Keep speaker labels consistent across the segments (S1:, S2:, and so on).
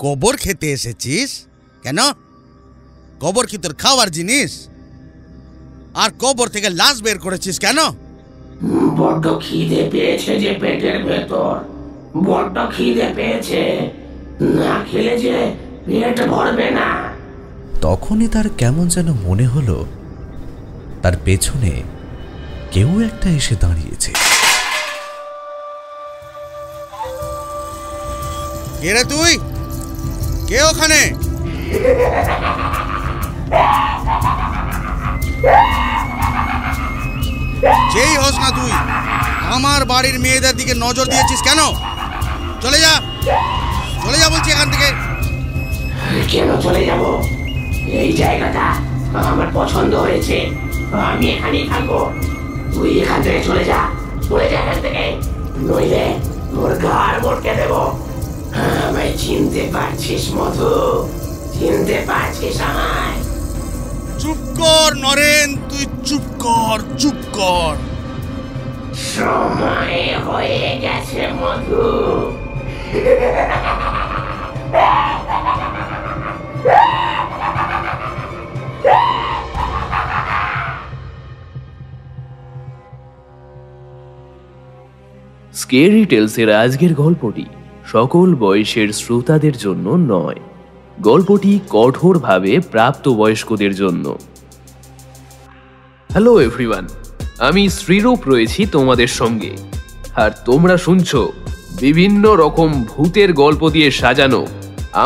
S1: কবর খেতে এসেছিস কেন? কবর কি তোর খাওয়ার জিনিস? আর কবর থেকে লাশ বের করেছিস কেন?
S2: বড্ড খিদে পেয়েছে যে পেটের ভেতর, বড্ড খিদে পেয়েছে, না খেলে যে পেট ভরবে না।
S3: তখনই তার কেমন যেন মনে হলো তার পেছনে কেউ একটা এসে দাঁড়িয়েছে।
S1: কে রে তুই? কে ওখানে? যেই হোস না তুই, আমার বাড়ির মেয়েদের দিকে নজর দিয়েছিস কেন? চলে যা, চলে যা বলছি এখান থেকে।
S2: কেন চলে যাব? এই জায়গাটা আমার পছন্দ হয়েছে, আমি এখানেই থাকবো। তুই এখান থেকে চলে যা, চলে যা এখান থেকে, নইলে তোর ঘাড় মটকে দেবো। আমায় চিনতে পারছিস মধু? চিনতে পারছিস আমায়?
S1: চুপ কর নরেন, তুই চুপ কর, চুপ কর।
S2: সময় হয়ে গেছে মধু।
S4: স্কেরি টেলসের আজকের গল্পটি সকল বয়সের শ্রোতাদের জন্য নয়। গল্পটি কঠোরভাবে প্রাপ্তবয়স্কদের জন্য। হ্যালো এভরিওয়ান, আমি শ্রীরূপ রয়েছি তোমাদের সঙ্গে, আর তোমরা শুনছো বিভিন্ন রকম ভূতের গল্প দিয়ে সাজানো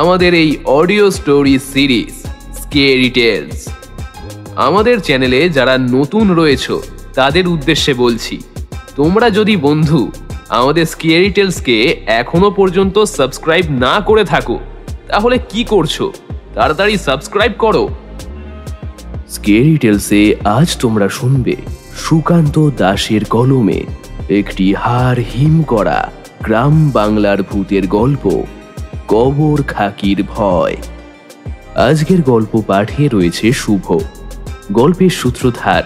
S4: আমাদের এই audio story series scary tales. আমাদের চ্যানেলে যারা নতুন রয়েছো তাদের উদ্দেশ্যে বলছি, তোমরা যদি বন্ধু আমাদের স্কেরি টেলসকে এখনো পর্যন্ত সাবস্ক্রাইব না করে থাকো তাহলে কি করছো? তাড়াতাড়ি সাবস্ক্রাইব করো। স্কেরি টেলসে আজ তোমরা শুনবে সুকান্ত দাসের কলমে একটি হাড় হিম করা গ্রাম বাংলার ভূতের গল্প, কবর খাকির ভয়। আজকের গল্প পাঠে রয়েছে শুভ, গল্পের সূত্রধার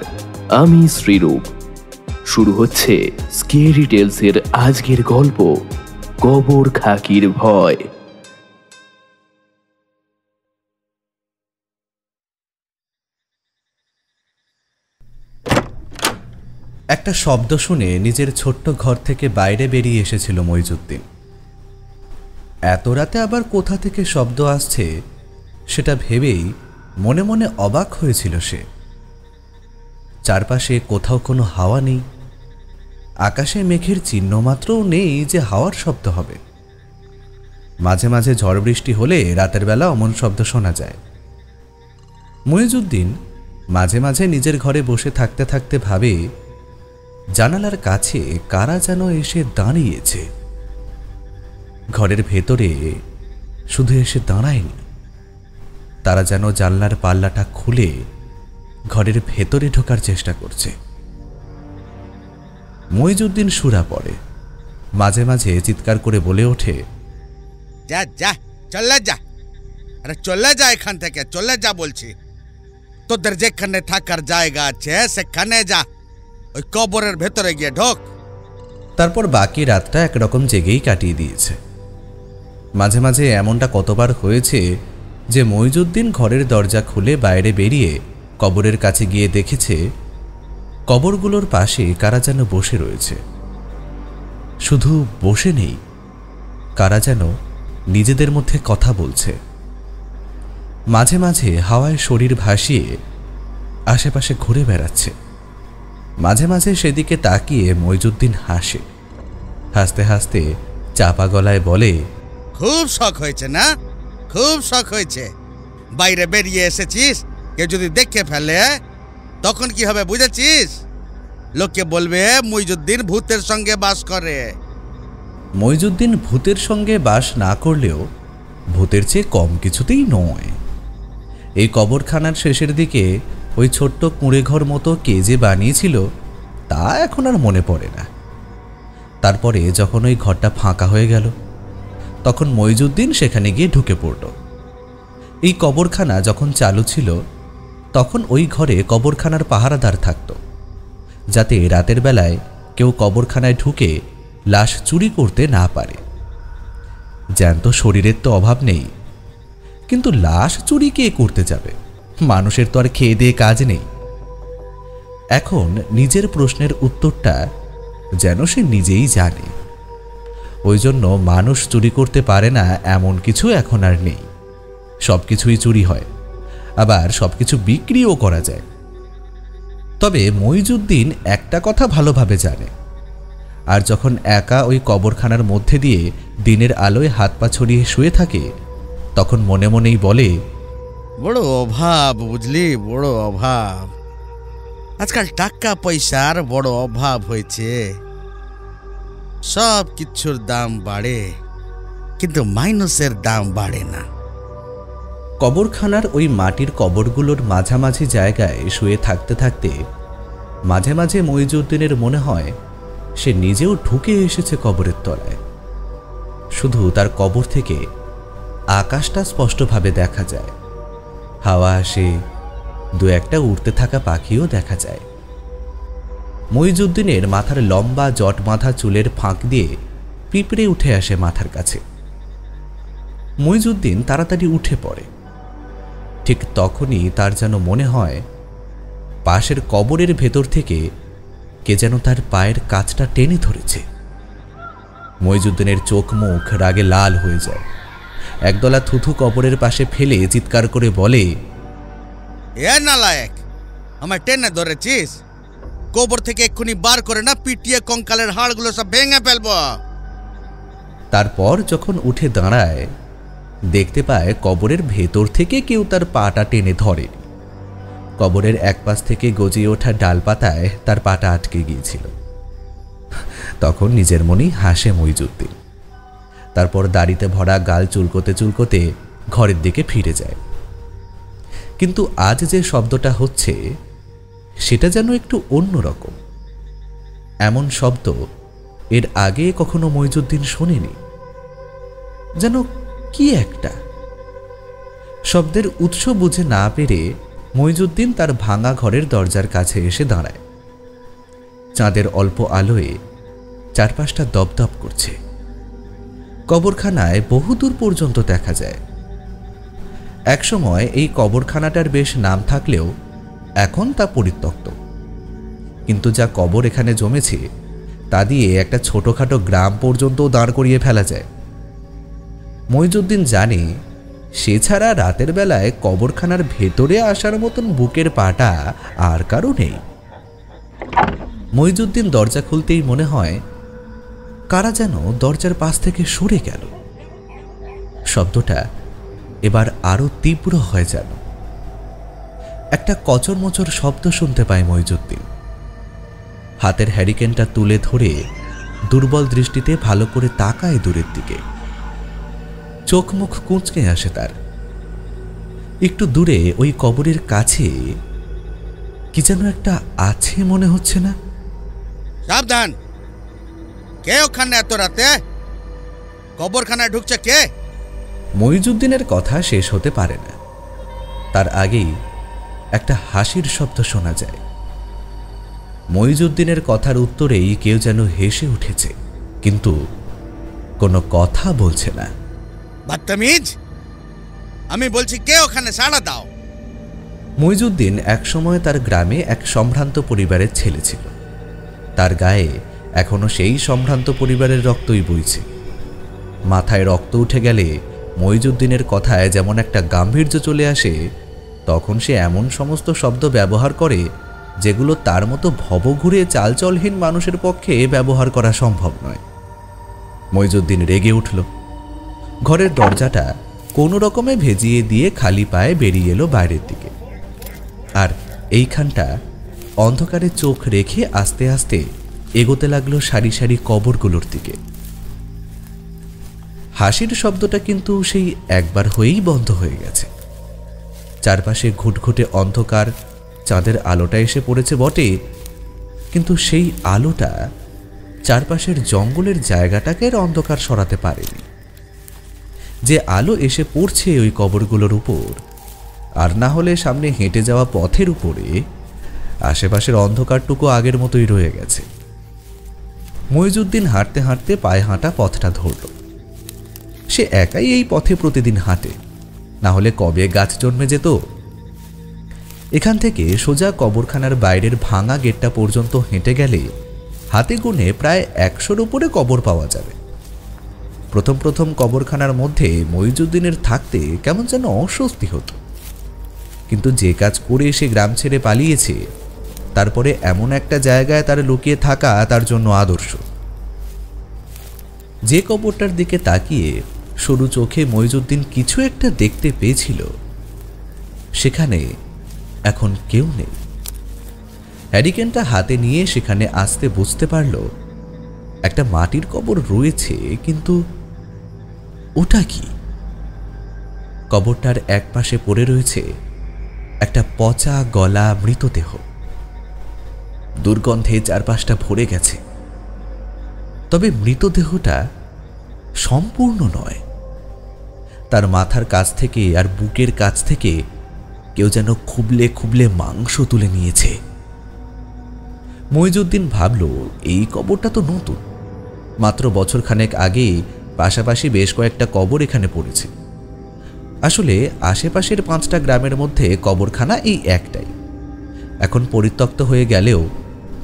S4: আমি শ্রীরূপ। শুরু হচ্ছে স্কেরি টেলসের আজকের গল্প, কবর খাকির ভয়।
S3: একটা শব্দ শুনে নিজের ছোট্ট ঘর থেকে বাইরে বেরিয়ে এসেছিল মইজুদ্দিন। এত রাতে আবার কোথা থেকে শব্দ আসছে সেটা ভেবেই মনে মনে অবাক হয়েছিল সে। চারপাশে কোথাও কোনো হাওয়া নেই, আকাশে মেঘের চিহ্নমাত্রও নেই যে হাওয়ার শব্দ হবে। মাঝে মাঝে ঝড় বৃষ্টি হলে রাতের বেলা অমন শব্দ শোনা যায়। মইজুদ্দিন মাঝে মাঝে নিজের ঘরে বসে থাকতে থাকতে ভাবে, জানালার কাছে কারা যেন এসে দাঁড়িয়েছে। ঘরের ভেতরে শুধু এসে দাঁড়ায়নি, তারা যেন জানলার পাল্লাটা খুলে ঘরের ভেতরে ঢোকার চেষ্টা করছে। মইজুদ্দিন সুরা পড়ে, মাঝে মাঝে চিৎকার করে বলে ওঠে,
S1: যা যা, চলে যা, আরে চলে যা এখান থেকে, চলে যা বলছি। তোদের যেখানে থাকার জায়গা আছে সেখানে যা, ওই কবরের ভেতরে গিয়ে ঢোক।
S3: তারপর বাকি রাতটা একরকম জেগেই কাটিয়ে দিয়েছে। মাঝে মাঝে এমনটা কতবার হয়েছে যে মইজুদ্দিন ঘরের দরজা খুলে বাইরে বেরিয়ে কবরের কাছে গিয়ে দেখেছে কবরগুলোর পাশে কারা যেন বসে রয়েছে। শুধু বসে নেই, কারা যেন নিজেদের মধ্যে কথা বলছে। মাঝে মাঝে হাওয়ায় শরীর ভাসিয়ে আশেপাশে ঘুরে বেড়াচ্ছে। মাঝে মাঝে সেদিকে তাকিয়ে মইজুদ্দিন হাসে, হাসতে হাসতে চাপা গলায় বলে,
S1: খুব শখ হয়েছে না? খুব শখ হয়েছে। বাইরে বেরিয়ে এসেছিস, কেউ যদি দেখে ফেলে তখন কি হবে বুঝেছিস? লোকে বলবে মইজুদ্দিন ভূতের সঙ্গে বাস করে।
S3: মইজুদ্দিন ভূতের সঙ্গে বাস না করলেও ভূতের চেয়ে কম কিছুতেই নয়। এই কবরখানার শেষের দিকে ওই ছোট্ট কুঁড়ে ঘর মতো কে যে বানিয়েছিল তা এখন আর মনে পড়ে না। তারপরে যখন ওই ঘরটা ফাঁকা হয়ে গেল তখন মইজুদ্দিন সেখানে গিয়ে ঢুকে পড়ল। এই কবরখানা যখন চালু ছিল তখন ওই ঘরে কবরখানার পাহারাদার থাকত, যাতে রাতের বেলায় কেউ কবরখানায় ঢুকে লাশ চুরি করতে না পারে। জ্যান্ত শরীরের তো অভাব নেই, কিন্তু লাশ চুরি কে করতে যাবে? মানুষের তো আর খেয়ে দিয়ে কাজ নেই। এখন নিজের প্রশ্নের উত্তরটা যেন সে নিজেই জানে। ওই জন্য মানুষ চুরি করতে পারে না এমন কিছু এখন আর নেই। সবকিছুই চুরি হয়, আবার সবকিছু বিক্রিও করা যায়। তবে মইজুদ্দিন একটা কথা ভালোভাবে জানে, আর যখন একা ওই কবরখানার মধ্যে দিয়ে দিনের আলোয় হাত পা ছড়িয়ে শুয়ে থাকে, তখন মনে মনেই বলে,
S1: বড় অভাব, বুঝলি, বড় অভাব। আজকাল টাকা পয়সার বড় অভাব হয়েছে। সব কিছুর দাম বাড়ে, কিন্তু মানুষের দাম বাড়ে না।
S3: কবরখানার ওই মাটির কবরগুলোর মাঝামাঝি জায়গায় শুয়ে থাকতে থাকতে মাঝে মাঝে মইজুদ্দিনের মনে হয় সে নিজেও ঢুকে এসেছে কবরের তলায়। শুধু তার কবর থেকে আকাশটা স্পষ্টভাবে দেখা যায়, হাওয়া আসে, দু একটা উড়তে থাকা পাখিও দেখা যায়। মইজুদ্দিনের মাথার লম্বা জট বাঁধা চুলের ফাঁক দিয়ে পিঁপড়ে উঠে আসে মাথার কাছে। মইজুদ্দিন তাড়াতাড়ি উঠে পড়ে। ঠিক তখনই তার যেন মনে হয় পাশের কবরের ভেতর থেকে কে যেন তার পায়ের কাছটা টেনে ধরেছে। মইজুদ্দিনের চোখ মুখ রাগে লাল হয়ে যায়। একদলা থুথু কবরের পাশে ফেলে চিৎকার করে বলে,
S1: এ নালায়েক, আমার টেনে ধরেছিস? কবর থেকে এক্ষুনি বার করে না পিটিয়ে কঙ্কালের হাড়গুলো সব ভেঙে ফেলবো।
S3: তারপর যখন উঠে দাঁড়ায়, দেখতে পায় কবরের ভেতর থেকে কেউ তার পাটা টেনে ধরে। কবরের এক পাশ থেকে গজিয়ে ওঠা ডালপাতায় তার পাটা আটকে গিয়েছিল। তখন নিজের মনেই হাসে মইজুদ্দিন। তারপর দাড়িতে ভরা গাল চুলকোতে চুলকোতে ঘরের দিকে ফিরে যায়। কিন্তু আজ যে শব্দটা হচ্ছে সেটা যেন একটু অন্যরকম। এমন শব্দ এর আগে কখনো মইজুদ্দিন শোনেনি। যেন কি একটা শব্দের উৎস বুঝে না পেরে মইজুদ্দিন তার ভাঙা ঘরের দরজার কাছে এসে দাঁড়ায়। চাঁদের অল্প আলোয় চারপাশটা দপদপ করছে। কবরখানায় বহুদূর পর্যন্ত দেখা যায়। একসময় এই কবরখানাটার বেশ নাম থাকলেও এখন তা পরিত্যক্ত। কিন্তু যা কবর এখানে জমেছে তা দিয়ে একটা ছোটখাটো গ্রাম পর্যন্ত দাঁড় করিয়ে ফেলা যায়। মইজুদ্দিন জানে সে ছাড়া রাতের বেলায় কবরখানার ভেতরে আসার মতন বুকের পাটা আর কারো নেই। মইজুদ্দিন দরজা খুলতেই মনে হয় কারা যেন দরজার পাশ থেকে সরে গেল। শব্দটা এবার আরো তীব্র হয় যেন। একটা কচরমচর শব্দ শুনতে পায় মইজুদ্দিন। হাতের হ্যারিকেনটা তুলে ধরে দুর্বল দৃষ্টিতে ভালো করে তাকায় দূরের দিকে। চোখ মুখ কুঁচকে আসে তার। একটু দূরে ওই কবরের কাছে কি যেন একটা আছে মনে হচ্ছে না?
S1: সাবধান! কে ওখানে এত রাতে? কবরখানায় ঢুকছে কে?
S3: মইজুদ্দিনের কথা শেষ হতে পারে না, তার আগেই একটা হাসির শব্দ শোনা যায়। মইজুদ্দিনের কথার উত্তরেই কেউ যেন হেসে উঠেছে, কিন্তু কোনো কথা বলছে না।
S1: বদতমিজ! আমি বলছি কে ওখানে, সাড়া দাও।
S3: মইজুদ্দিন একসময় তার গ্রামে এক সম্ভ্রান্ত পরিবারের ছেলে ছিল। তার গায়ে এখনো সেই সম্ভ্রান্ত পরিবারের রক্তই বইছে। মাথায় রক্ত উঠে গেলে মইজুদ্দিনের কথায় যেমন একটা গাম্ভীর্য চলে আসে, তখন সে এমন সমস্ত শব্দ ব্যবহার করে যেগুলো তার মতো ভবঘুরে চালচলহীন মানুষের পক্ষে ব্যবহার করা সম্ভব নয়। মইজুদ্দিন রেগে উঠল। ঘরের দরজাটা কোনো রকমে ভেজিয়ে দিয়ে খালি পায়ে বেরিয়ে এলো বাইরের দিকে। আর এইখানটা অন্ধকারে চোখ রেখে আস্তে আস্তে এগোতে লাগলো সারি সারি কবরগুলোর দিকে। হাসির শব্দটা কিন্তু সেই একবার হয়েই বন্ধ হয়ে গেছে। চারপাশে ঘুটঘুটে অন্ধকার, চাঁদের আলোটা এসে পড়েছে বটে, কিন্তু সেই আলোটা চারপাশের জঙ্গলের জায়গাটাকে অন্ধকার সরাতে পারেনি। যে আলো এসে পড়ছে ওই কবরগুলোর উপর, আর না হলে সামনে হেঁটে যাওয়া পথের উপরে, আশেপাশের অন্ধকারটুকু আগের মতোই রয়ে গেছে। মইজুদ্দিন হাঁটতে হাঁটতে পায়ে হাঁটা পথটা ধরল। সে একাই এই পথে প্রতিদিন হাঁটে, না হলে কবে গাছ জন্মে যেত। এখান থেকে সোজা কবরখানার বাইরের ভাঙা গেটটা পর্যন্ত হেঁটে গেলে হাতে গুনে প্রায় 100-র উপরে কবর পাওয়া যাবে। প্রথম প্রথম কবরখানার মধ্যে মইজুদ্দিনের থাকতে কেমন যেন অস্বস্তি হতো, কিন্তু যে কাজ করে সে গ্রাম ছেড়ে পালিয়েছে, তারপরে এমন একটা জায়গায় তার লুকিয়ে থাকা তার জন্য আদর্শ। যে কবরটার দিকে তাকিয়ে সরু চোখে মইজুদ্দিন কিছু একটা দেখতে পেয়েছিল, সেখানে এখন কেউ নেই। হ্যারিকেনটা হাতে নিয়ে সেখানে আসতে বুঝতে পারল একটা মাটির কবর রয়েছে, কিন্তু ওটা কি? কবরটার এক পাশে পড়ে রয়েছে একটা পচা গলা মৃতদেহ। দুর্গন্ধে চারপাশটা ভরে গেছে, তবে মৃতদেহটা সম্পূর্ণ নয়। তার মাথার কাছ থেকে আর বুকের কাছ থেকে কেউ যেন খুবলে খুবলে মাংস তুলে নিয়েছে। মইজুদ্দিন ভাবল, এই কবরটা তো নতুন, মাত্র বছরখানেক আগেই পাশাপাশি বেশ কয়েকটা কবর এখানে পড়েছে। আসলে আশেপাশের 5টা গ্রামের মধ্যে কবরখানা এই একটাই। এখন পরিত্যক্ত হয়ে গেলেও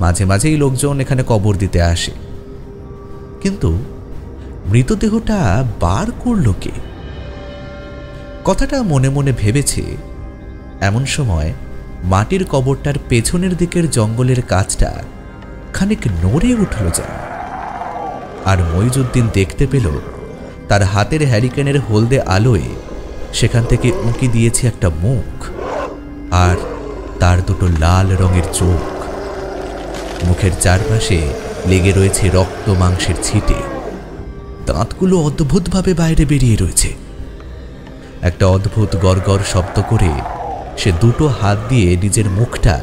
S3: মাঝে মাঝেই লোকজন এখানে কবর দিতে আসে। কিন্তু মৃতদেহটা বার করল কে? কথাটা মনে মনে ভেবেছে, এমন সময় মাটির কবরটার পেছনের দিকের জঙ্গলের কাছটা খানিক নড়ে উঠল যেন। আর মইজুদ্দিন দেখতে পেল তার হাতের হ্যারিকেনের হলদে আলোয় সেখান থেকে উঁকি দিয়েছে একটা মুখ, আর তার দুটো লাল রঙের চোখ। মুখের চারপাশে লেগে রয়েছে রক্ত মাংসের ছিটে। দাঁতগুলো অদ্ভুতভাবে বাইরে বেরিয়ে রয়েছে। একটা অদ্ভুত গড়গড় শব্দ করে সে দুটো হাত দিয়ে নিজের মুখটা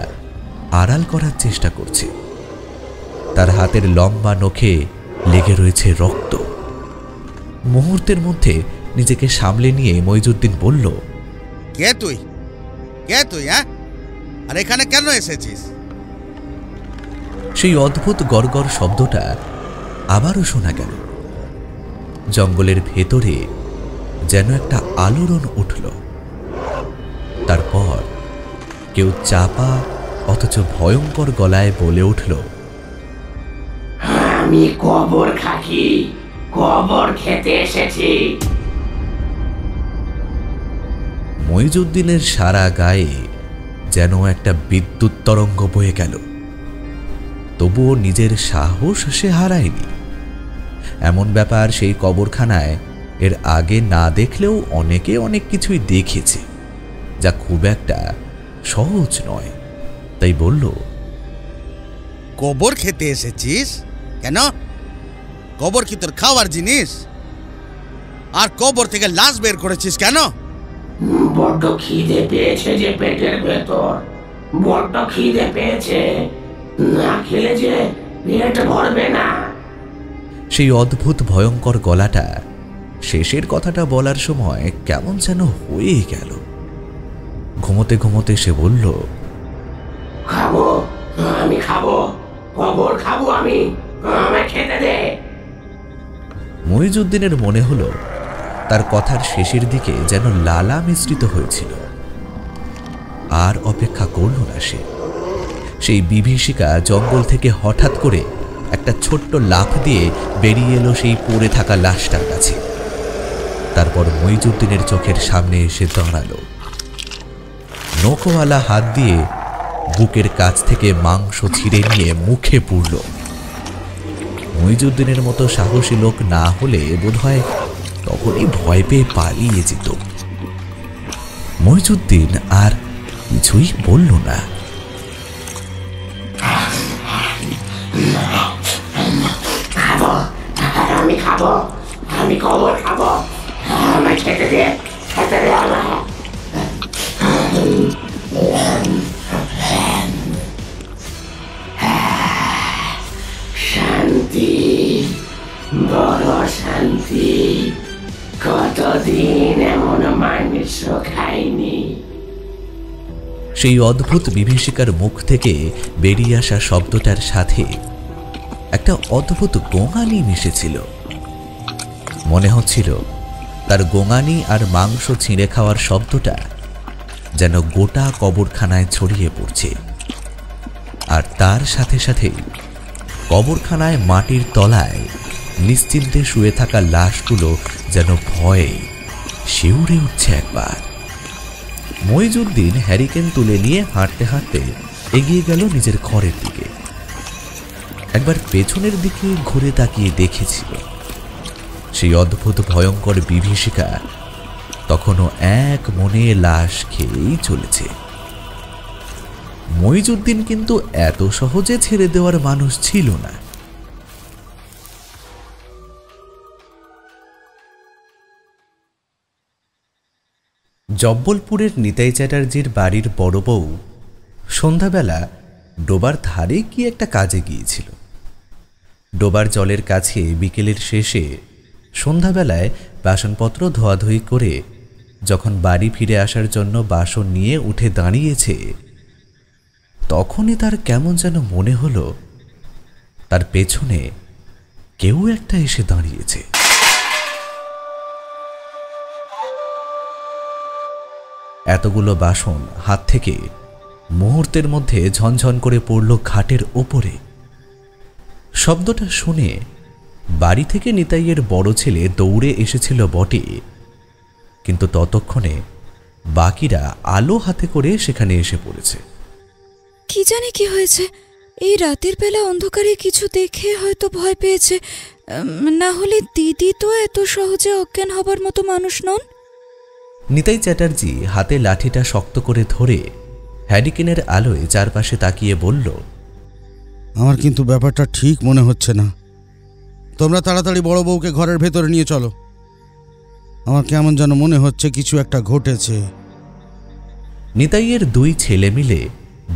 S3: আড়াল করার চেষ্টা করছে। তার হাতের লম্বা নখে লেগে রয়েছে রক্ত। মুহূর্তের মধ্যে নিজেকে সামলে নিয়ে মইজুদ্দিন বলল,
S1: কে তুই? কে তুই? হ্যাঁ, আর এখানে কেন এসেছিস?
S3: সেই অদ্ভুত গড়গড় শব্দটা আবারও শোনা গেল। জঙ্গলের ভেতরে যেন একটা আলোড়ন উঠল। তারপর কেউ চাপা অথচ ভয়ঙ্কর গলায় বলে উঠল,
S2: আমি কবর খাকি, কবর খেতে এসেছি।
S3: মইজুদ্দিনের সারা গায়ে যেন একটা বিদ্যুৎ তরঙ্গ বয়ে গেল। তবুও নিজের সাহস সে হারায়নি। এমন ব্যাপার সেই কবরখানায় এর আগে না দেখলেও অনেকে অনেক কিছুই দেখেছে, যা খুব একটা সহজ নয়। তাই বলল,
S1: কবর খেতে এসেছিস কেন? কবর কি তোর খাওয়ার জিনিস? আর কবর থেকে লাশ বের করেছিস কেন?
S2: বড্ড খিদে পেয়েছে যে পেটের ভেতর, বড্ড খিদে পেয়েছে, না খেলে যে পেট ভরবে না।
S3: সেই অদ্ভুত ভয়ঙ্কর গলাটা শেষের কথাটা বলার সময় কেমন যেন হয়ে গেল। ঘুমোতে ঘুমোতে সে বলল,
S2: খাবো, আমি খাবো, কবর খাবো আমি, আমায় খেতে দে।
S3: মইজুদ্দিনের মনে হলো তার কথার শেষের দিকে যেন লালা মিশ্রিত হয়েছিল। আর অপেক্ষা করল না সে। সেই বিভীষিকা জঙ্গল থেকে হঠাৎ করে একটা ছোট্ট লাফ দিয়ে বেরিয়ে এলো সেই পড়ে থাকা লাশটার কাছে। তারপর মইজুদ্দিনের চোখের সামনে এসে দাঁড়ালো। নখওয়ালা হাত দিয়ে বুকের কাছ থেকে মাংস ছিঁড়ে নিয়ে মুখে পুরল। মইজুদ্দিনের মতো সাহসী লোক না হলে বোধহয় তখনই ভয় পেয়ে পালিয়ে যেত। মইজুদ্দিন আর কিছুই বলল না।
S2: খাবো, আমি খাবো, আমি কবর খাবো, আমায় খেতে দে, খেতে দে আমায়। শান্তি, বড় শান্তি, কতদিন এমন মাংস খাইনি।
S3: সেই অদ্ভুত বিভীষিকার মুখ থেকে বেরিয়ে আসা শব্দটার সাথে একটা অদ্ভুত গোঙানি মিশেছিল। মনে হচ্ছিল তার গোঙানি আর মাংস ছিঁড়ে খাওয়ার শব্দটা যেন গোটা কবরখানায় ছড়িয়ে পড়ছে। আর তার সাথে সাথেই কবরখানায় মাটির তলায় নিশ্চিন্তে শুয়ে থাকা লাশগুলো যেন ভয়ে শিউরে উঠছে একবার। মইজুদ্দিন হ্যারিকেন তুলে নিয়ে হাঁটতে হাঁটতে এগিয়ে গেল নিজের ঘরের দিকে। একবার পেছনের দিকে ঘুরে তাকিয়ে দেখেছিল সেই অদ্ভুত ভয়ঙ্কর বিভীষিকা তখনও এক মনে লাশ খেয়েই চলেছে। মইজুদ্দিন কিন্তু এত সহজে ছেড়ে দেওয়ার মানুষ ছিল না। জব্বলপুরের নিতাই চ্যাটার্জির বাড়ির বড় বউ সন্ধ্যাবেলা ডোবার ধারে কি একটা কাজে গিয়েছিল। ডোবার জলের কাছে বিকেলের শেষে সন্ধ্যাবেলায় বাসনপত্র ধোয়াধুয়ি করে যখন বাড়ি ফিরে আসার জন্য বাসন নিয়ে উঠে দাঁড়িয়েছে, তখনই তার কেমন যেন মনে হলো তার পেছনে কেউ একটা এসে দাঁড়িয়েছে। এতগুলো বাসন হাত থেকে মুহূর্তের মধ্যে ঝনঝন করে পড়ল ঘাটের ওপরে। শব্দটা শুনে বাড়ি থেকে নিতাইয়ের বড় ছেলে দৌড়ে এসেছিল বটে, কিন্তু ততক্ষণে বাকিরা আলো হাতে করে সেখানে এসে পড়েছে।
S5: কি জানে কি হয়েছে, এই রাতের বেলা অন্ধকারে কিছু দেখে হয়তো ভয় পেয়েছে, না হলে দিদি তো এত সহজে অজ্ঞান হবার মতো মানুষ নন।
S3: নিতাই চ্যাটার্জি হাতে লাঠিটা শক্ত করে ধরে হ্যারিকেনের আলোয় চারপাশে তাকিয়ে বলল,
S1: আমার কিন্তু ব্যাপারটা ঠিক মনে হচ্ছে না। তোমরা তাড়াতাড়ি বড় বউকে ঘরের ভেতরে নিয়ে চলো। আমার কেমন যেন মনে হচ্ছে কিছু একটা ঘটেছে।
S3: নিতাইয়ের দুই ছেলে মিলে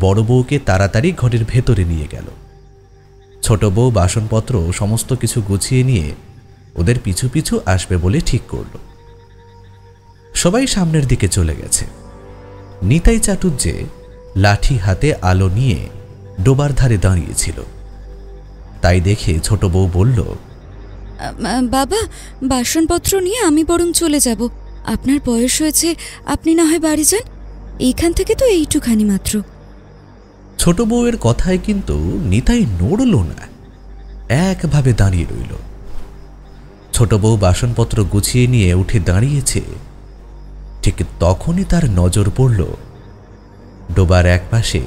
S3: বড় বউকে তাড়াতাড়ি ঘরের ভেতরে নিয়ে গেল। ছোট বউ বাসনপত্র সমস্ত কিছু গুছিয়ে নিয়ে ওদের পিছু পিছু আসবে বলে ঠিক করল। সবাই সামনের দিকে চলে গেছে। নিতাই চাটুর্যে লাঠি হাতে আলো নিয়ে ডোবার ধারে দাঁড়িয়েছিল। তাই দেখে ছোট বউ বলল,
S5: বাবা, বাসনপত্র নিয়ে আমি বরং চলে যাব। আপনার বয়স হয়েছে, আপনি না হয় বাড়ি যান, এইখান থেকে তো এইটুখানি মাত্র।
S3: ছোট বউয়ের কথায় কিন্তু নিতাই নড়ল না, একভাবে দাঁড়িয়ে রইল। ছোট বউ বাসনপত্র গুছিয়ে নিয়ে উঠে দাঁড়িয়েছে। ঠিক তখনই তার নজর পড়ল ডোবার একপাশে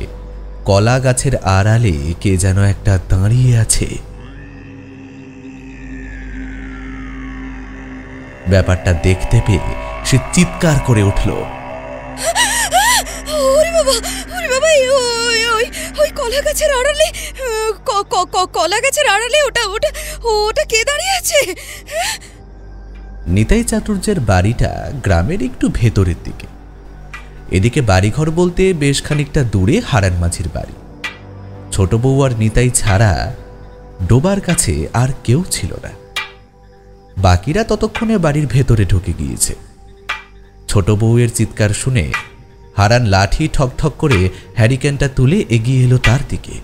S3: কলা গাছের আড়ালে কে যেন একটা দাঁড়িয়ে আছে। ব্যাপারটা দেখতে পেয়ে সে চিৎকার করে উঠল,
S5: ওরে বাবা, ওরে বাবা, ওই কলা গাছের আড়ালে, কলা গাছের আড়ালে ওটা ওটা ওটা কে দাঁড়িয়ে আছে?
S3: নিতাই চাটুর্যের বাড়িটা গ্রামের একটু ভেতরের দিকে। এদিকে বাড়িঘর বলতে বেশ খানিকটা দূরে হারান মাঝির বাড়ি। ছোট বউ আর নিতাই ছাড়া ডোবার কাছে আর কেউ ছিল না। বাকিরা ততক্ষণে বাড়ির ভেতরে ঢুকে গিয়েছে। ছোট বউয়ের চিৎকার শুনে হারান লাঠি ঠকঠক করে হ্যারিকেনটা তুলে এগিয়ে এলো তার দিকে।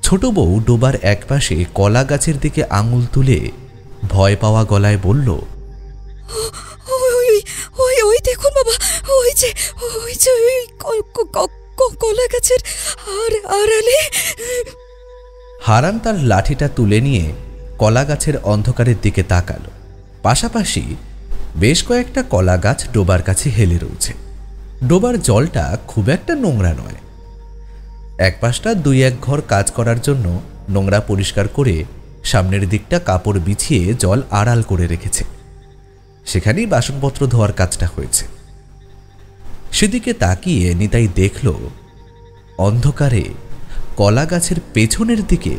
S3: ছোট বউ ডোবার একপাশে কলা গাছের দিকে আঙুল তুলে ভয় পাওয়া গলায় বলল,
S5: ওই দেখুন বাবা, ওই যে কলা গাছের আড়ালে।
S3: হারান তার লাঠিটা তুলে নিয়ে কলা গাছের অন্ধকারের দিকে তাকালো। পাশাপাশি বেশ কয়েকটা কলা গাছ ডোবার কাছে হেলে রয়েছে। ডোবার জলটা খুব একটা নোংরা নয়। এক পাশটা দুই এক ঘর কাজ করার জন্য নোংরা পরিষ্কার করে সামনের দিকটা কাপড় বিছিয়ে জল আড়াল করে রেখেছে। সেখানেই বাসনপত্র ধোয়ার কাজটা হয়েছে। সেদিকে তাকিয়ে নিতাই দেখল অন্ধকারে কলা গাছের পেছনের দিকে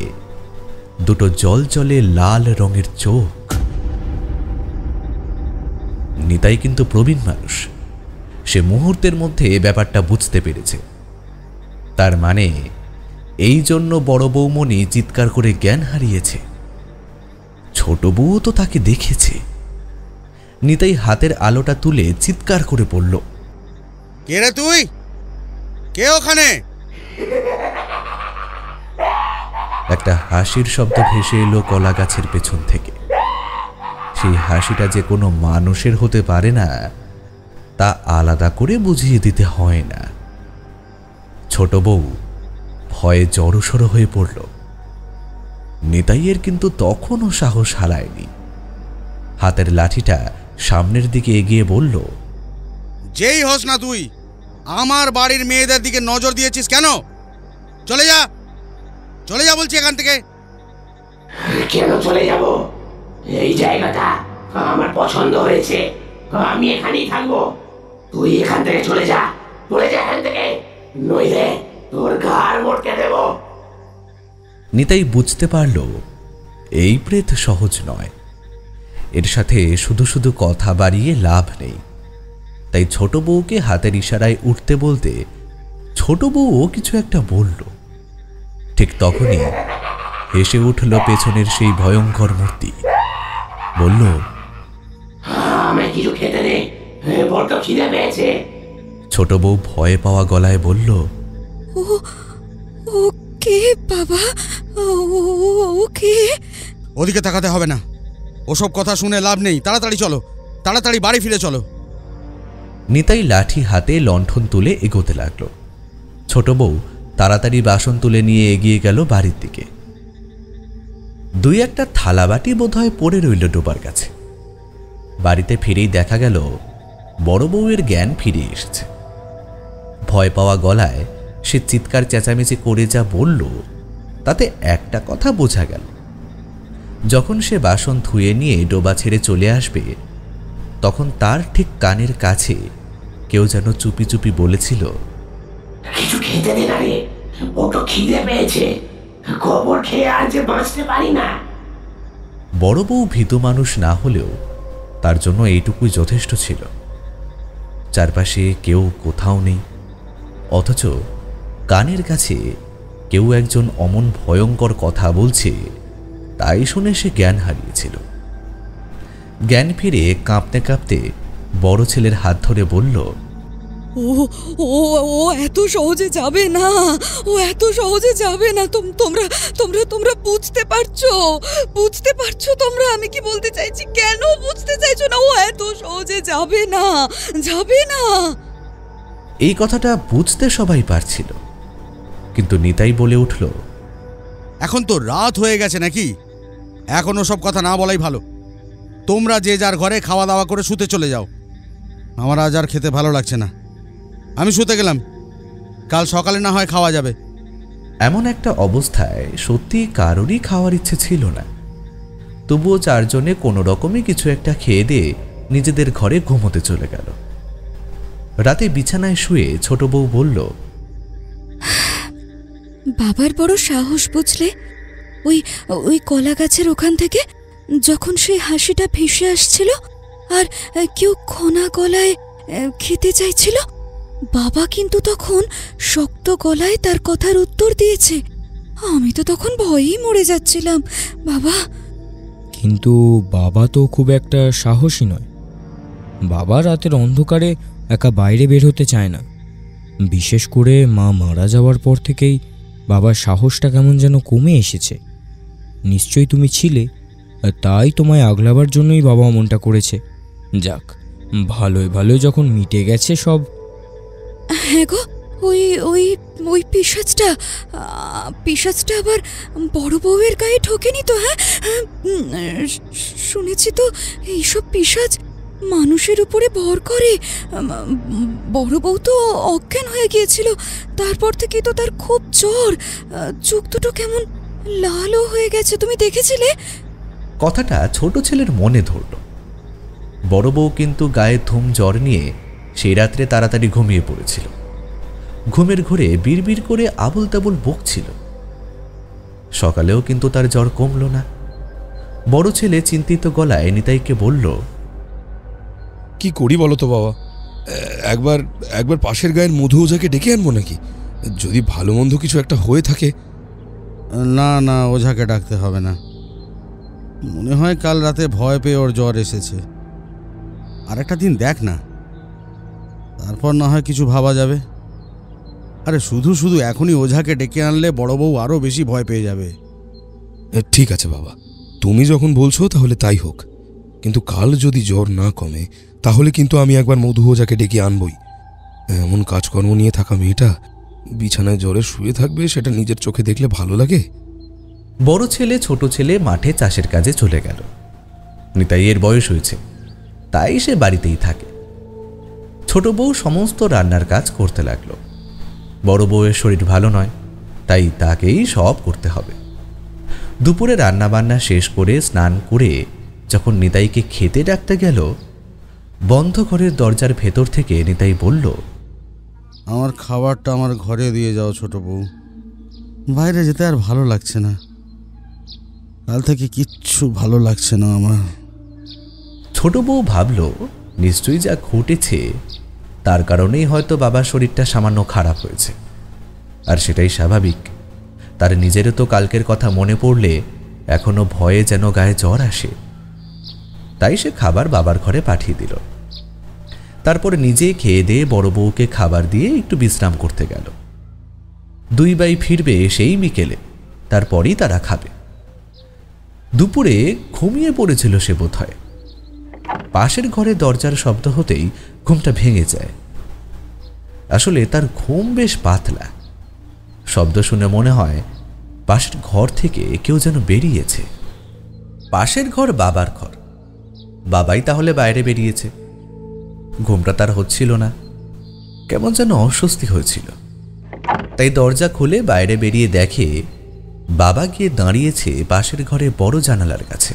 S3: দুটো জলজলে লাল রঙের চোখ। নিতাই কিন্তু প্রবীণ মানুষ, সে মুহূর্তের মধ্যে ব্যাপারটা বুঝতে পেরেছে। তার মানে এই জন্য বড় বৌমনি চিৎকার করে জ্ঞান হারিয়েছে। ছোট বউ তো তাকে দেখেছে। নিতাই হাতের আলোটা তুলে চিৎকার করে পড়ল,
S1: কে রে তুই? কে ওখানে?
S3: একটা হাসির শব্দ ভেসে এলো কলা গাছের পেছন থেকে। সে সেই হাসিটা যে কোনো মানুষের হতে পারে না তা আলাদা করে বুঝিয়ে দিতে হয় না। ছোট বউ ভয়ে জড়সড় হয়ে পড়ল। নিতাইয়ের কিন্তু তখনও সাহস হারায়নি। হাতের লাঠিটা সামনের দিকে এগিয়ে বলল,
S1: যেই হস না তুই, আমার বাড়ির মেয়েদের দিকে নজর দিয়েছিস কেন? চলে যা, চলে যা বলছি এখান থেকে।
S2: কেন চলে যাব? এই জায়গাটা আমার পছন্দ হয়েছে, আমি এখানেই থাকবো। তুই এখান থেকে চলে যা এখান থেকে, নইলে তোর ঘাড় মোটকে দেব।
S3: নিতাই বুঝতে পারল এই প্রেত সহজ নয়, এর সাথে শুধু শুধু কথা বাড়িয়ে লাভ নেই। তাই ছোট বউকে হাতের ইশারায় উঠতে বলতে ছোট বউও কিছু একটা বলল। ঠিক তখনই হেসে উঠল পেছনের সেই ভয়ঙ্কর মূর্তি। বলল,
S2: আমায় কিছু খেতে দে, বড্ড খিদে পেয়েছে।
S3: ছোট বউ ভয়ে পাওয়া গলায় বলল,
S5: ও ও কে বাবা? ও কে?
S1: ওদিকে তাকাতে হবে না, ওসব কথা শুনে লাভ নেই। তাড়াতাড়ি চলো, তাড়াতাড়ি বাড়ি ফিরে চলো।
S3: নিতাই লাঠি হাতে লণ্ঠন তুলে এগোতে লাগল। ছোট বউ তাড়াতাড়ি বাসন তুলে নিয়ে এগিয়ে গেল বাড়ির দিকে। দুই একটা থালাবাটি বোধহয় পড়ে রইল ডোবার কাছে। বাড়িতে ফিরেই দেখা গেল বড় বউয়ের জ্ঞান ফিরে এসেছে। ভয় পাওয়া গলায় সে চিৎকার চেঁচামেচি করে যা বলল তাতে একটা কথা বোঝা গেল, যখন সে বাসন ধুয়ে নিয়ে ডোবা ছেড়ে চলে আসবে তখন তার ঠিক কানের কাছে কেউ যেন চুপি চুপি বলেছিল,
S2: কিছু খেতে দে না রে, বড্ড খিদে পেয়েছে, গোবর খেয়ে আর যে বাঁচতে পারি না।
S3: বড় বউ ভীতু মানুষ না হলেও তার জন্য এইটুকুই যথেষ্ট ছিল। চারপাশে কেউ কোথাও নেই, অথচ কানের কাছে কেউ একজন অমন ভয়ঙ্কর কথা বলছে, তাই শুনে সে জ্ঞান হারিয়েছিল। জ্ঞান ফিরে কাঁপতে কাঁপতে বড় ছেলের হাত ধরে বলল,
S5: ও ও ও এত সহজে যাবে না, ও এত সহজে যাবে না। তোমরা তোমরা তোমরা বুঝতে পারছো তোমরা আমি কি বলতে চাইছি? কেন বুঝতে চাইছো না? ও এত সহজে যাবে না, যাবে না।
S3: এই কথাটা বুঝতে সবাই পারছিল, কিন্তু নিতাই বলে উঠল,
S1: এখন তো রাত হয়ে গেছে নাকি? এখন ওসব কথা না বলাই ভালো। তোমরা যে যার ঘরে খাওয়া দাওয়া করে শুতে চলে যাও। আমার আজ আর খেতে ভালো লাগছে না, আমি শুতে গেলাম। কাল সকালে না হয় খাওয়া যাবে।
S3: এমন একটা অবস্থায় সত্যি কারোরই খাওয়ার ইচ্ছে ছিল না। তবুও চারজনে কোনো রকমই কিছু একটা খেয়ে দিয়ে নিজেদের ঘরে ঘুমোতে চলে গেল। রাতে বিছানায় শুয়ে ছোট বউ বলল,
S5: বাবার বড় সাহস বুঝলে। ওই ওই কলা গাছের ওখান থেকে যখন সেই হাসিটা ভেসে আসছিল আর কেউ খনা গলায় খেতে চাইছিল, বাবা কিন্তু তখন শক্ত গলায় তার কথার উত্তর দিয়েছে। আমি তো তখন ভয়েই মরে যাচ্ছিলাম বাবা।
S6: কিন্তু বাবা তো খুব একটা সাহসী নয়। বাবা রাতের অন্ধকারে একা বাইরে বের হতে চায় না। বিশেষ করে মা মারা যাওয়ার পর থেকেই বাবার সাহসটা কেমন যেন কমে এসেছে। নিশ্চয়ই তুমি ছিলে, তাই তোমায় আগলাবার জন্যই বাবা অমনটা করেছে। যাক, ভালোই ভালোই যখন মিটে গেছে সব।
S5: হ্যাঁ গো, ওই ওই ওই পিশাচটা আবার বড় বউয়ের গায়ে ঢোকেনি তো? হ্যাঁ, শুনেছি তো এইসব পিশাচ মানুষের উপরে ভর করে। বড় বউ তো অজ্ঞান হয়ে গিয়েছিল, তারপর থেকে তো তার খুব জ্বর, চোখ দুটো কেমন লালও হয়ে গেছে। তুমি দেখেছিলে?
S3: কথাটা ছোট ছেলের মনে ধরল। বড় বউ কিন্তু গায়ে ধুম জ্বর নিয়ে সেই রাত্রে তাড়াতাড়ি ঘুমিয়ে পড়েছিল। ঘুমের ঘোরে বিড়বিড় করে আবুল তাবুল বকছিল। সকালেও কিন্তু তার জ্বর কমল না। বড় ছেলে চিন্তিত গলায় নিতাইকে বলল,
S7: কি করি বলো তো বাবা? একবার পাশের গায়ের মধু ওঝাকে ডেকে আনবো নাকি? যদি ভালো মন্দ কিছু একটা হয়ে থাকে।
S1: না না, ওঝাকে ডাকতে হবে না। মনে হয় কাল রাতে ভয় পেয়ে ওর জ্বর এসেছে। আর একটা দিন দেখ না, তারপর না হয় কিছু ভাবা যাবে। আরে শুধু শুধু এখনই ওঝাকে ডেকে আনলে বড় বউ আরো বেশি ভয় পেয়ে যাবে।
S7: ঠিক আছে বাবা, তুমি যখন বলছো তাহলে তাই হোক, কিন্তু কাল যদি জ্বর না কমে তাহলে কিন্তু আমি একবার মধু ওঝাকে ডেকে আনবই। এমন কাজকর্ম নিয়ে থাকা মেয়েটা বিছানায় জ্বরে শুয়ে থাকবে, সেটা নিজের চোখে দেখলে ভালো লাগে?
S3: বড় ছেলে ছোট ছেলে মাঠে চাষের কাজে চলে গেল। নিতাইয়ের বয়স হয়েছে, তাই সে বাড়িতেই থাকে। ছোট বউ সমস্ত রান্নার কাজ করতে লাগলো। বড় বউয়ের শরীর ভালো নয়, তাই তাকেই সব করতে হবে। দুপুরে রান্নাবান্না শেষ করে স্নান করে যখন নিতাইকে খেতে ডাকতে গেল, বন্ধ ঘরের দরজার ভেতর থেকে নিতাই বলল,
S1: আমার খাবারটা আমার ঘরে দিয়ে যাও ছোট বউ, বাইরে যেতে আর ভালো লাগছে না, কাল থেকে কিচ্ছু ভালো লাগছে না আমার।
S3: ছোট বউ ভাবল নিশ্চয়ই যা ঘটেছে তার কারণেই হয়তো বাবার শরীরটা সামান্য খারাপ হয়েছে, আর সেটাই স্বাভাবিক। তার নিজেরও তো কালকের কথা মনে পড়লে এখনো ভয়ে যেন গায়ে জ্বর আসে। তাই সে খাবার বাবার ঘরে পাঠিয়ে দিল। তারপর নিজে খেয়ে দিয়ে বড় বউকে খাবার দিয়ে একটু বিশ্রাম করতে গেল। দুই ভাই ফিরবে সেই বিকেলে, তারপরই তারা খাবে। দুপুরে ঘুমিয়ে পড়েছিল সে বোধহয়। পাশের ঘরে দরজার শব্দ হতেই ঘুমটা ভেঙে যায়। আসলে তার ঘুম বেশ পাতলা। শব্দ শুনে মনে হয় পাশের ঘর থেকে কেউ যেন বেরিয়েছে। পাশের ঘর বাবার ঘর, বাবাই তাহলে বাইরে বেরিয়েছে। ঘুমটা তার হচ্ছিল না, কেমন যেন অস্বস্তি হয়েছিল। তাই দরজা খুলে বাইরে বেরিয়ে দেখে বাবা গিয়ে দাঁড়িয়েছে পাশের ঘরে বড় জানালার কাছে।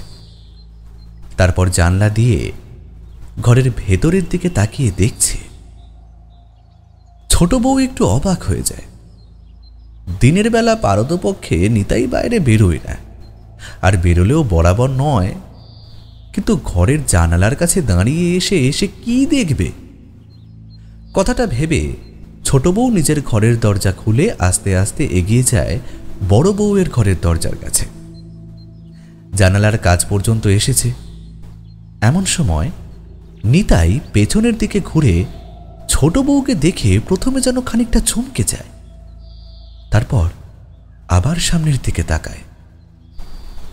S3: তারপর জানলা দিয়ে ঘরের ভেতরের দিকে তাকিয়ে দেখছে। ছোট বউ একটু অবাক হয়ে যায়। দিনের বেলা পারতপক্ষে নিতাই বাইরে বেরোয় না, আর বেরোলেও বরাবর নয়, কিন্তু ঘরের জানালার কাছে দাঁড়িয়ে এসে এসে কি দেখবে? কথাটা ভেবে ছোট বউ নিজের ঘরের দরজা খুলে আস্তে আস্তে এগিয়ে যায় বড় বউয়ের ঘরের দরজার কাছে। জানালার কাজ পর্যন্ত এসেছে। এমন সময় নিতাই পেছনের দিকে ঘুরে ছোট বউকে দেখে প্রথমে যেন খানিকটা চমকে যায়, তারপর আবার সামনের দিকে তাকায়।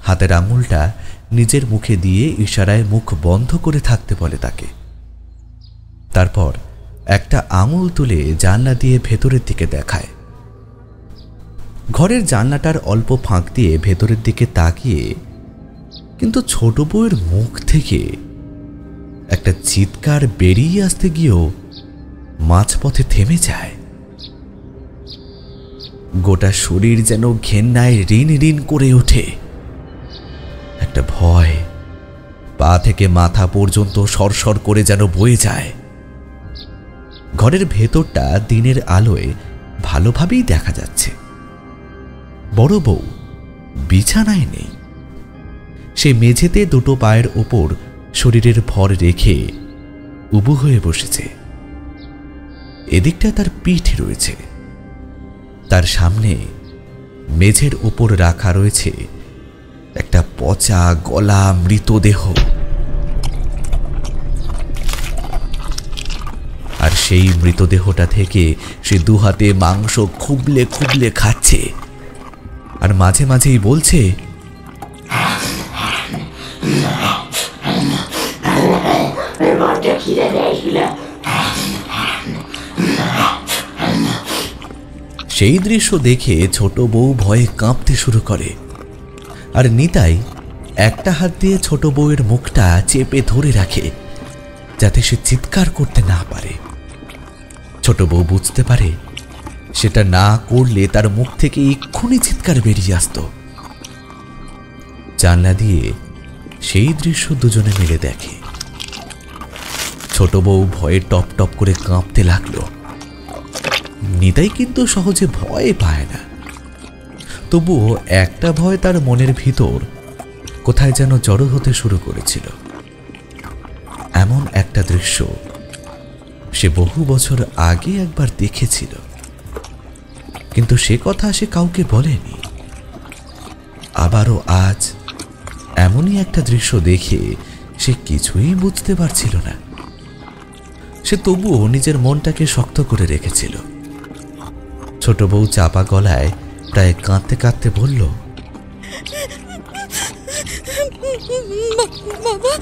S3: হাতের আঙুলটা নিজের মুখে দিয়ে ইশারায় মুখ বন্ধ করে থাকতে বলে তাকে। তারপর একটা আঙুল তুলে জানলা দিয়ে ভেতরের দিকে দেখায়। ঘরের জানলাটার অল্প ফাঁক দিয়ে ভেতরের দিকে তাকিয়ে কিন্তু ছোট বউয়ের মুখ থেকে একটা চিৎকার বেরিয়ে আসতে গিয়েও মাঝপথে থেমে যায়। গোটা শরীর যেন ঘেন্নায় রিন রিন করে ওঠে। একটা ভয় পা থেকে মাথা পর্যন্ত সরসর করে যেন বয়ে যায়। ঘরের ভেতরটা দিনের আলোয় ভালোভাবেই দেখা যাচ্ছে। বড় বউ বিছানায় নেই, সে মেঝেতে দুটো পায়ের ওপর শরীরের ভর রেখে উবু হয়ে বসেছে। এদিকটা তার পিঠ রয়েছে, তার সামনে মেঝের ওপর রাখা রয়েছে একটা পচা গলা মৃতদেহ, আর সেই মৃতদেহটা থেকে সে দুহাতে মাংস খুবলে খুবলে খাচ্ছে, আর মাঝে মাঝেই বলছে, সেই দৃশ্য দেখে ছোট বউ ভয়ে কাঁপতে শুরু করে। আর নিতাই একটা হাত দিয়ে ছোট বউয়ের মুখটা চেপে ধরে রাখে যাতে সে চিৎকার করতে না পারে। ছোট বউ বুঝতে পারে সেটা না করলে তার মুখ থেকে এক্ষুনি চিৎকার বেরিয়ে আসত। জানলা দিয়ে সেই দৃশ্য দুজনে মিলে দেখে। ছোট বউ ভয়ে টপ টপ করে কাঁপতে লাগলো। নিতাই কিন্তু সহজে ভয় পায় না, তবুও একটা ভয় তার মনের ভিতর কোথায় যেন জড়ো হতে শুরু করেছিল। এমন একটা দৃশ্য সে বহু বছর আগে একবার দেখেছিল, কিন্তু সে কথা সে কাউকে বলেনি। আবারও আজ এমনই একটা দৃশ্য দেখে সে কিছুই বুঝতে পারছিল না। সে তবুও নিজের মনটাকে শক্ত করে রেখেছিল। ছোট বউ চাপা গলায় প্রায় কাঁদতে কাঁদতে বলল,
S5: বাবা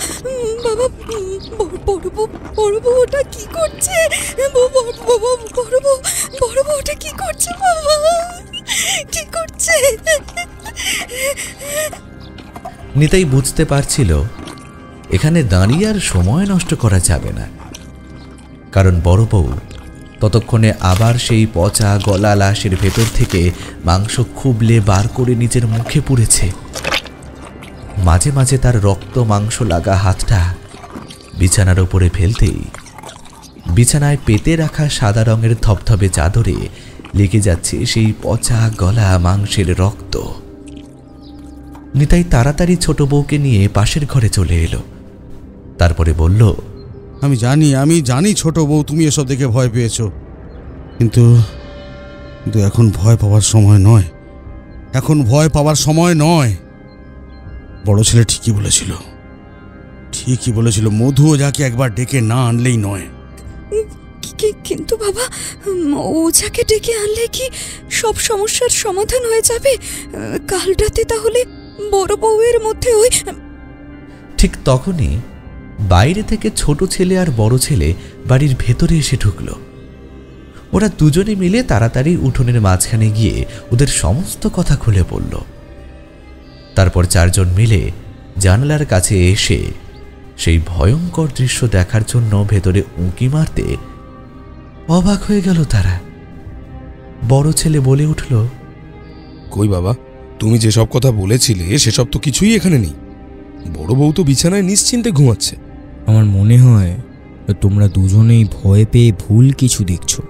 S5: বাবা, বড় বউ ওটা কি করছে? বড় বউ ওটা কি করছে? বাবা কি করছে?
S3: নিতাই বুঝতে পারছিল এখানে দাঁড়িয়ে আর সময় নষ্ট করা যাবে না, কারণ বড় বউ ততক্ষণে আবার সেই পচা গলা লাশের ভেতর থেকে মাংস খুবলে বার করে নিজের মুখে পুড়েছে। মাঝে মাঝে তার রক্ত মাংস লাগা হাতটা বিছানার উপরে ফেলতেই বিছানায় পেতে রাখা সাদা রঙের ধবধবে চাদরে লেগে যাচ্ছে সেই পচা গলা মাংসের রক্ত। নিতাই তাড়াতাড়ি ছোট বউকে নিয়ে পাশের ঘরে চলে এলো। তারপরে বলল,
S1: আমি জানি ছোট বউ তুমি এসব দেখে ভয় পেয়েছো, কিন্তু এখন ভয় পাওয়ার সময় নয়। এখন ভয় পাওয়ার সময় নয়। বড় ছেলে ঠিকই বলেছিল, মধু ওঝাকে একবার ডেকে না আনলেই নয়।
S5: কিন্তু বাবা, ওঝাকে ডেকে আনলে কি সব সমস্যার সমাধান হয়ে যাবে? কাল রাতে তাহলে বড় বউয়ের মধ্যে ওই...
S3: ঠিক তখনই বাইরে থেকে ছোট ছেলে আর বড় ছেলে বাড়ির ভেতরে এসে ঢুকল। ওরা দুজনে মিলে তাড়াতাড়ি উঠোনের মাঝখানে গিয়ে ওদের সমস্ত কথা খুলে বলল। তারপর চারজন মিলে জানালার কাছে এসে সেই ভয়ঙ্কর দৃশ্য দেখার জন্য ভেতরে উঁকি মারতে অবাক হয়ে গেল তারা। বড় ছেলে বলে উঠল,
S7: কই বাবা, তুমি যেসব কথা বলেছিলে সেসব তো কিছুই এখানে নেই। বড় বউ তো বিছানায় নিশ্চিন্তে ঘুমাচ্ছে।
S6: আমার মনে হয় তোমরা দুজনেই ভয় পেয়ে ভুল কিছু দেখছো।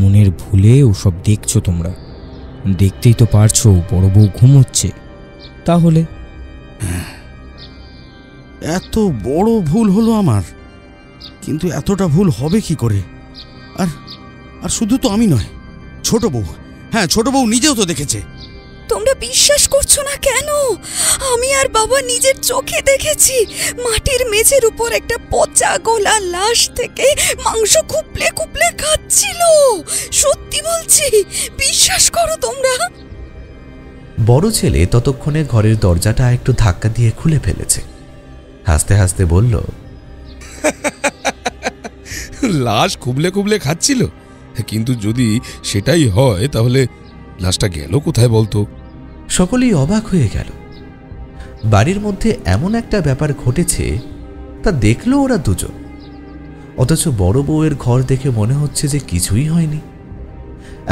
S6: মনের ভুলে ওসব দেখছো তোমরা। দেখতেই তো পারছো বড় বউ ঘুমোচ্ছে। তাহলে
S1: এত বড় ভুল হলো আমার, কিন্তু এতটা ভুল হবে কি করে? আর শুধু তো আমি নয়, ছোট বউ নিজেও তো দেখেছে।
S5: তোমরা বিশ্বাস করছো না কেন? আমি আর বাবা নিজের চোখে দেখেছি। মাটির মেঝের উপর একটা পচা গলা লাশ থেকে মাংস খুপলে খুপলে খাচ্ছিল। সত্যি বলছি, বিশ্বাস করো তোমরা।
S3: বড় ছেলে ততক্ষণে ঘরের দরজাটা একটু ধাক্কা দিয়ে খুলে ফেলেছে। হাসতে হাসতে বলল,
S7: লাশ খুবলে খুবলে খাচ্ছিল? কিন্তু যদি সেটাই হয় তাহলে লাশটা গেল কোথায় বলতো?
S3: সকলেই অবাক হয়ে গেল। বাড়ির মধ্যে এমন একটা ব্যাপার ঘটেছে তা দেখলো ওরা দুজন, অথচ বড় বউয়ের ঘর দেখে মনে হচ্ছে যে কিছুই হয়নি।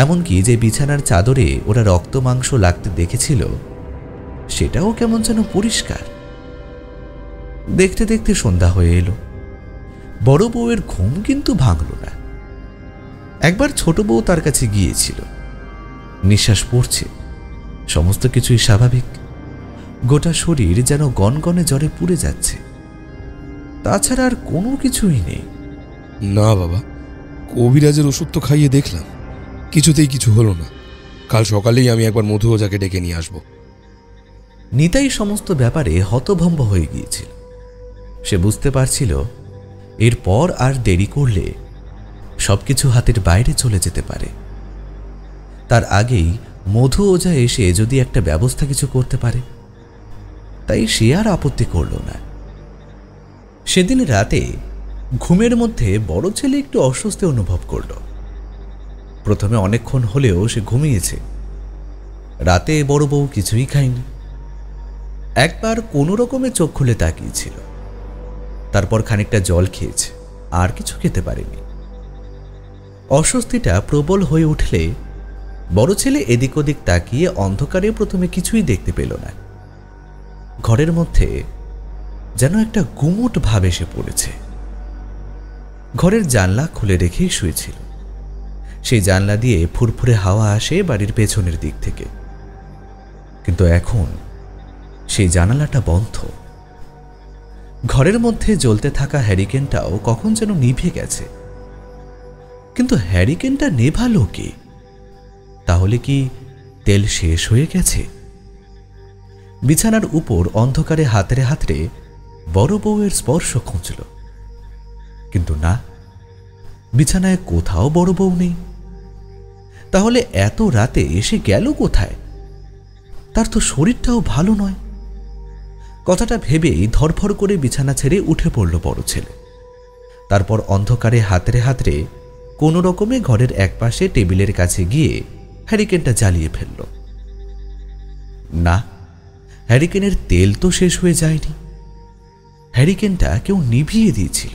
S3: এমনকি যে বিছানার চাদরে ওরা রক্ত মাংস লাগতে দেখেছিল সেটাও কেমন যেন পরিষ্কার। দেখতে দেখতে সন্ধ্যা হয়ে এলো। বড় বউয়ের ঘুম কিন্তু ভাঙল না। একবার ছোট বউ তার কাছে গিয়েছিল। নিঃশ্বাস পড়ছে, সমস্ত কিছুই স্বাভাবিক। গোটা শরীর যেন গনগনে জ্বরে পুড়ে যাচ্ছে, তাছাড়া আর কোনো কিছুই নেই।
S7: না বাবা, কবিরাজের ওষুধ তো খাইয়ে দেখলাম, কিছুতেই কিছু হলো না। কাল সকালেই আমি একবার মধু ওঝাকে ডেকে নিয়ে আসবো।
S3: নিতাই সমস্ত ব্যাপারে হতভম্ব হয়ে গিয়েছিল। সে বুঝতে পারছিল এরপর আর দেরি করলে সবকিছু হাতের বাইরে চলে যেতে পারে। তার আগেই মধু ওঝা এসে যদি একটা ব্যবস্থা কিছু করতে পারে, তাই সে আর আপত্তি করল না। সেদিন রাতে ঘুমের মধ্যে বড় ছেলে একটু অস্বস্তি অনুভব করল। প্রথমে অনেকক্ষণ হলেও সে ঘুমিয়েছে। রাতে বড় বউ কিছুই খায়নি। একবার কোনো রকমে চোখ খুলে তাকিয়েছিল, তারপর খানিকটা জল খেয়েছে, আর কিছু খেতে পারেনি। অস্বস্তিটা প্রবল হয়ে উঠলে বড় ছেলে এদিক ওদিক তাকিয়ে অন্ধকারে প্রথমে কিছুই দেখতে পেল না। ঘরের মধ্যে যেন একটা গুমোট ভাব এসে পড়েছে। ঘরের জানলা খুলে রেখেই শুয়েছিল। সেই জানলা দিয়ে ফুরফুরে হাওয়া আসে বাড়ির পেছনের দিক থেকে, কিন্তু এখন সেই জানালাটা বন্ধ। ঘরের মধ্যে জ্বলতে থাকা হ্যারিকেনটাও কখন যেন নিভে গেছে। কিন্তু হ্যারিকেনটা নেভালো কে? তাহলে কি তেল শেষ হয়ে গেছে? বিছানার উপর অন্ধকারে হাতড়ে হাতড়ে বড় বউয়ের স্পর্শ খুঁজল, কিন্তু না, বিছানায় কোথাও বড় বউ নেই। তাহলে এত রাতে এসে গেল কোথায়? তার তো শরীরটাও ভালো নয়। কথাটা ভেবেই ধরফর করে বিছানা ছেড়ে উঠে পড়ল বড় ছেলে। তারপর অন্ধকারে হাতড়ে হাতড়ে কোনো রকমে ঘরের একপাশে টেবিলের কাছে গিয়ে হ্যারিকেনটা জ্বালিয়ে ফেলল। না, হ্যারিকেনের তেল তো শেষ হয়ে যায়নি। হ্যারিকেনটা কেউ নিভিয়ে দিয়েছিল।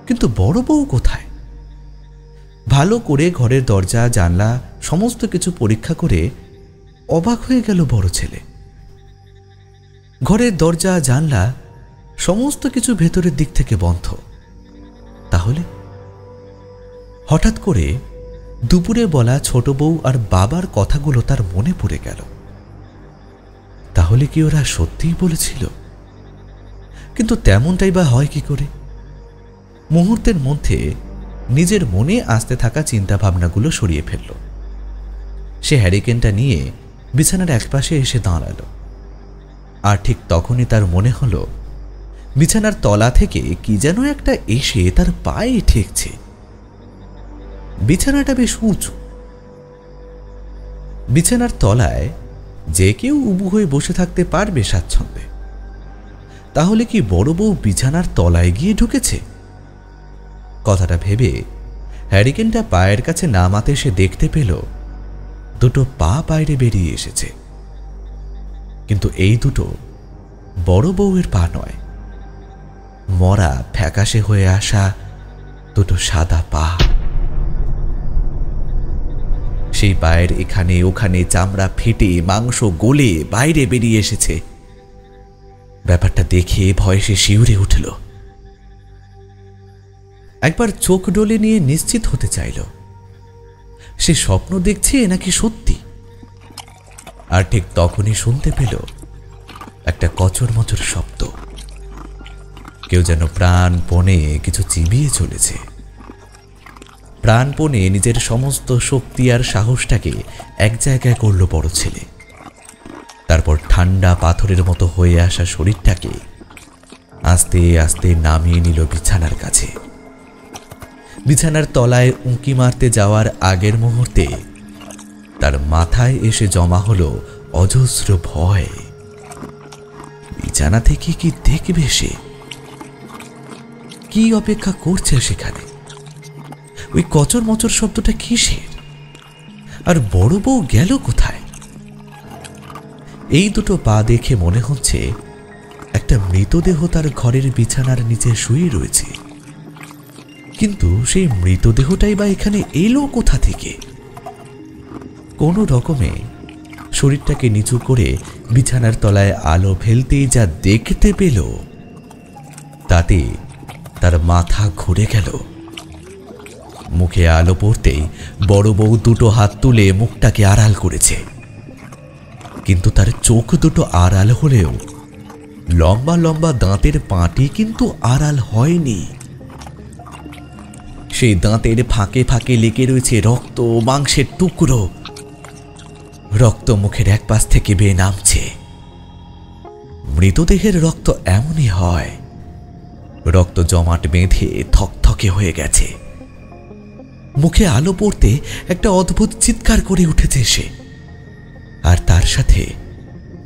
S3: কিন্তু বড় বউ কোথায়? ভালো করে ঘরের দরজা জানলা সমস্ত কিছু পরীক্ষা করে অবাক হয়ে গেল বড় ছেলে। ঘরের দরজা জানলা সমস্ত কিছু ভেতরের দিক থেকে বন্ধ। তাহলে হঠাৎ করে দুপুরে বলা ছোট বউ আর বাবার কথাগুলো তার মনে পড়ে গেল। তাহলে কি ওরা সত্যিই বলেছিল? কিন্তু তেমনটাই বা হয় কি করে? মুহূর্তের মধ্যে নিজের মনে আসতে থাকা চিন্তা ভাবনাগুলো সরিয়ে ফেলল। সে হ্যারিকেনটা নিয়ে বিছানার একপাশে এসে দাঁড়ালো। আর ঠিক তখনই তার মনে হলো বিছানার তলা থেকে কি যেন একটা এসে তার পায়ে ঠেকছে। বিছানাটা বেশ উঁচু। বিছানার তলায় যে কেউ উবু হয়ে বসে থাকতে পারবে স্বাচ্ছন্দ্যে। তাহলে কি বড় বউ বিছানার তলায় গিয়ে ঢুকেছে? কথাটা ভেবে হ্যারিকেনটা পায়ের কাছে নামাতে সে দেখতে পেল দুটো পা বাইরে বেরিয়ে এসেছে। কিন্তু এই দুটো বড় বউয়ের পা নয়, মরা ফ্যাকাশে হয়ে আসা দুটো সাদা পা। সেই পায়ের এখানে ওখানে চামড়া ফেটে মাংস গলে বাইরে বেরিয়ে এসেছে। ব্যাপারটা দেখে ভয়ে সে শিউরে উঠল। একবার চোখ ডলে নিয়ে নিশ্চিত হতে চাইল সে স্বপ্ন দেখছে নাকি সত্যি। আর ঠিক তখনই শুনতে পেল একটা কচর মচর শব্দ। কেউ যেন প্রাণপণে কিছু চিবিয়ে চলেছে। প্রাণপণে নিজের সমস্ত শক্তি আর সাহসটাকে এক জায়গায় করল বড় ছেলে। তারপর ঠান্ডা পাথরের মতো হয়ে আসা শরীরটাকে আস্তে আস্তে নামিয়ে নিল বিছানার কাছে। বিছানার তলায় উঁকি মারতে যাওয়ার আগের মুহূর্তে তার মাথায় এসে জমা হলো অজস্র ভয়। বিছানা থেকে কি দেখবে সে? কি অপেক্ষা করছে সেখানে? ওই কচর মচর শব্দটা কিসের? আর বড় বউ গেল কোথায়? এই দুটো পা দেখে মনে হচ্ছে একটা মৃতদেহ তার ঘরের বিছানার নিচে শুয়ে রয়েছে। কিন্তু সেই মৃতদেহটাই বা এখানে এলো কোথা থেকে? কোনো রকমে শরীরটাকে নিচু করে বিছানার তলায় আলো ফেলতেই যা দেখতে পেল তাতে তার মাথা ঘুরে গেল। মুখে আলো পড়তেই বড় বউ দুটো হাত তুলে মুখটাকে আড়াল করেছে। কিন্তু তার চোখ দুটো আড়াল হলেও লম্বা লম্বা দাঁতের পাঁটি কিন্তু আড়াল হয়নি। সেই দাঁতের ফাঁকে ফাঁকে লেগে রয়েছে রক্ত মাংসের টুকরো। রক্ত মুখের এক পাশ থেকে বেয়ে নামছে। মৃতদেহের রক্ত এমনই হয়, রক্ত জমাট বেঁধে থকথকে হয়ে গেছে। মুখে আলো পড়তে একটা অদ্ভুত চিৎকার করে উঠেছে সে। আর তার সাথে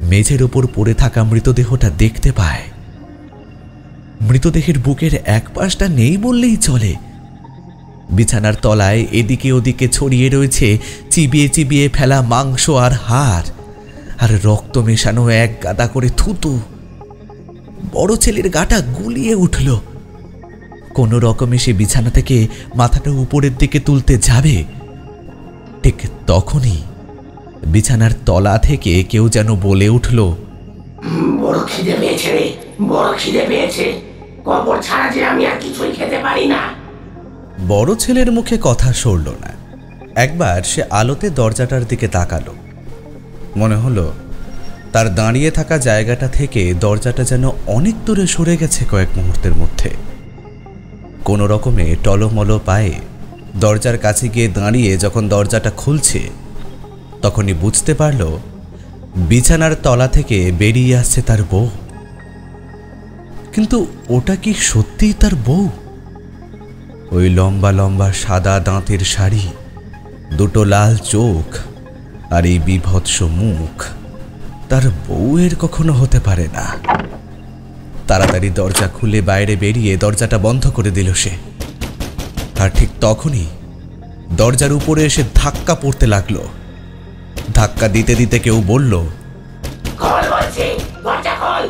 S3: মেঝের ওপর পড়ে থাকা মৃতদেহটা দেখতে পায়। মৃতদেহের বুকের এক পাশটা নেই বললেই চলে। বিছানার তলায় এদিকে ওদিকে ছড়িয়ে রয়েছে চিবিয়ে চিবিয়ে ফেলা মাংস আর হাড়, আর রক্ত মেশানো এক গাদা করে থুতু। বড় ছেলের গাটা গুলিয়ে উঠল। কোনো রকমে সে বিছানা থেকে মাথাটা উপরের দিকে তুলতে যাবে, ঠিক তখনই বিছানার তলা থেকে কেউ যেন বলে উঠল,
S2: বড় খিদে পেয়েছে রে, বড় খিদে পেয়েছে। কবর ছাড়া যে আমি আর কিছুই খেতে পারি না।
S3: বড় ছেলের মুখে কথা সরল না। একবার সে আলোতে দরজাটার দিকে তাকালো। মনে হলো তার দাঁড়িয়ে থাকা জায়গাটা থেকে দরজাটা যেন অনেক দূরে সরে গেছে কয়েক মুহূর্তের মধ্যে। কোনো রকমে টলমল পায়ে দরজার কাছে গিয়ে দাঁড়িয়ে যখন দরজাটা খুলছে তখনই বুঝতে পারল বিছানার তলা থেকে বেরিয়ে আসছে তার বউ। কিন্তু ওটা কি সত্যিই তার বউ? ওই লম্বা লম্বা সাদা দাঁতের শাড়ি, দুটো লাল চোখ আর এই বিভৎস মুখ, তার বউয়ের কখনো হতে পারে না। তাড়াতাড়ি দরজা খুলে বাইরে বেরিয়ে দরজাটা বন্ধ করে দিল সে। আর ঠিক তখনই দরজার উপরে এসে ধাক্কা পড়তে লাগলো। ধাক্কা দিতে দিতে কেউ বলল,
S2: খোল বলছি, দরজা খোল।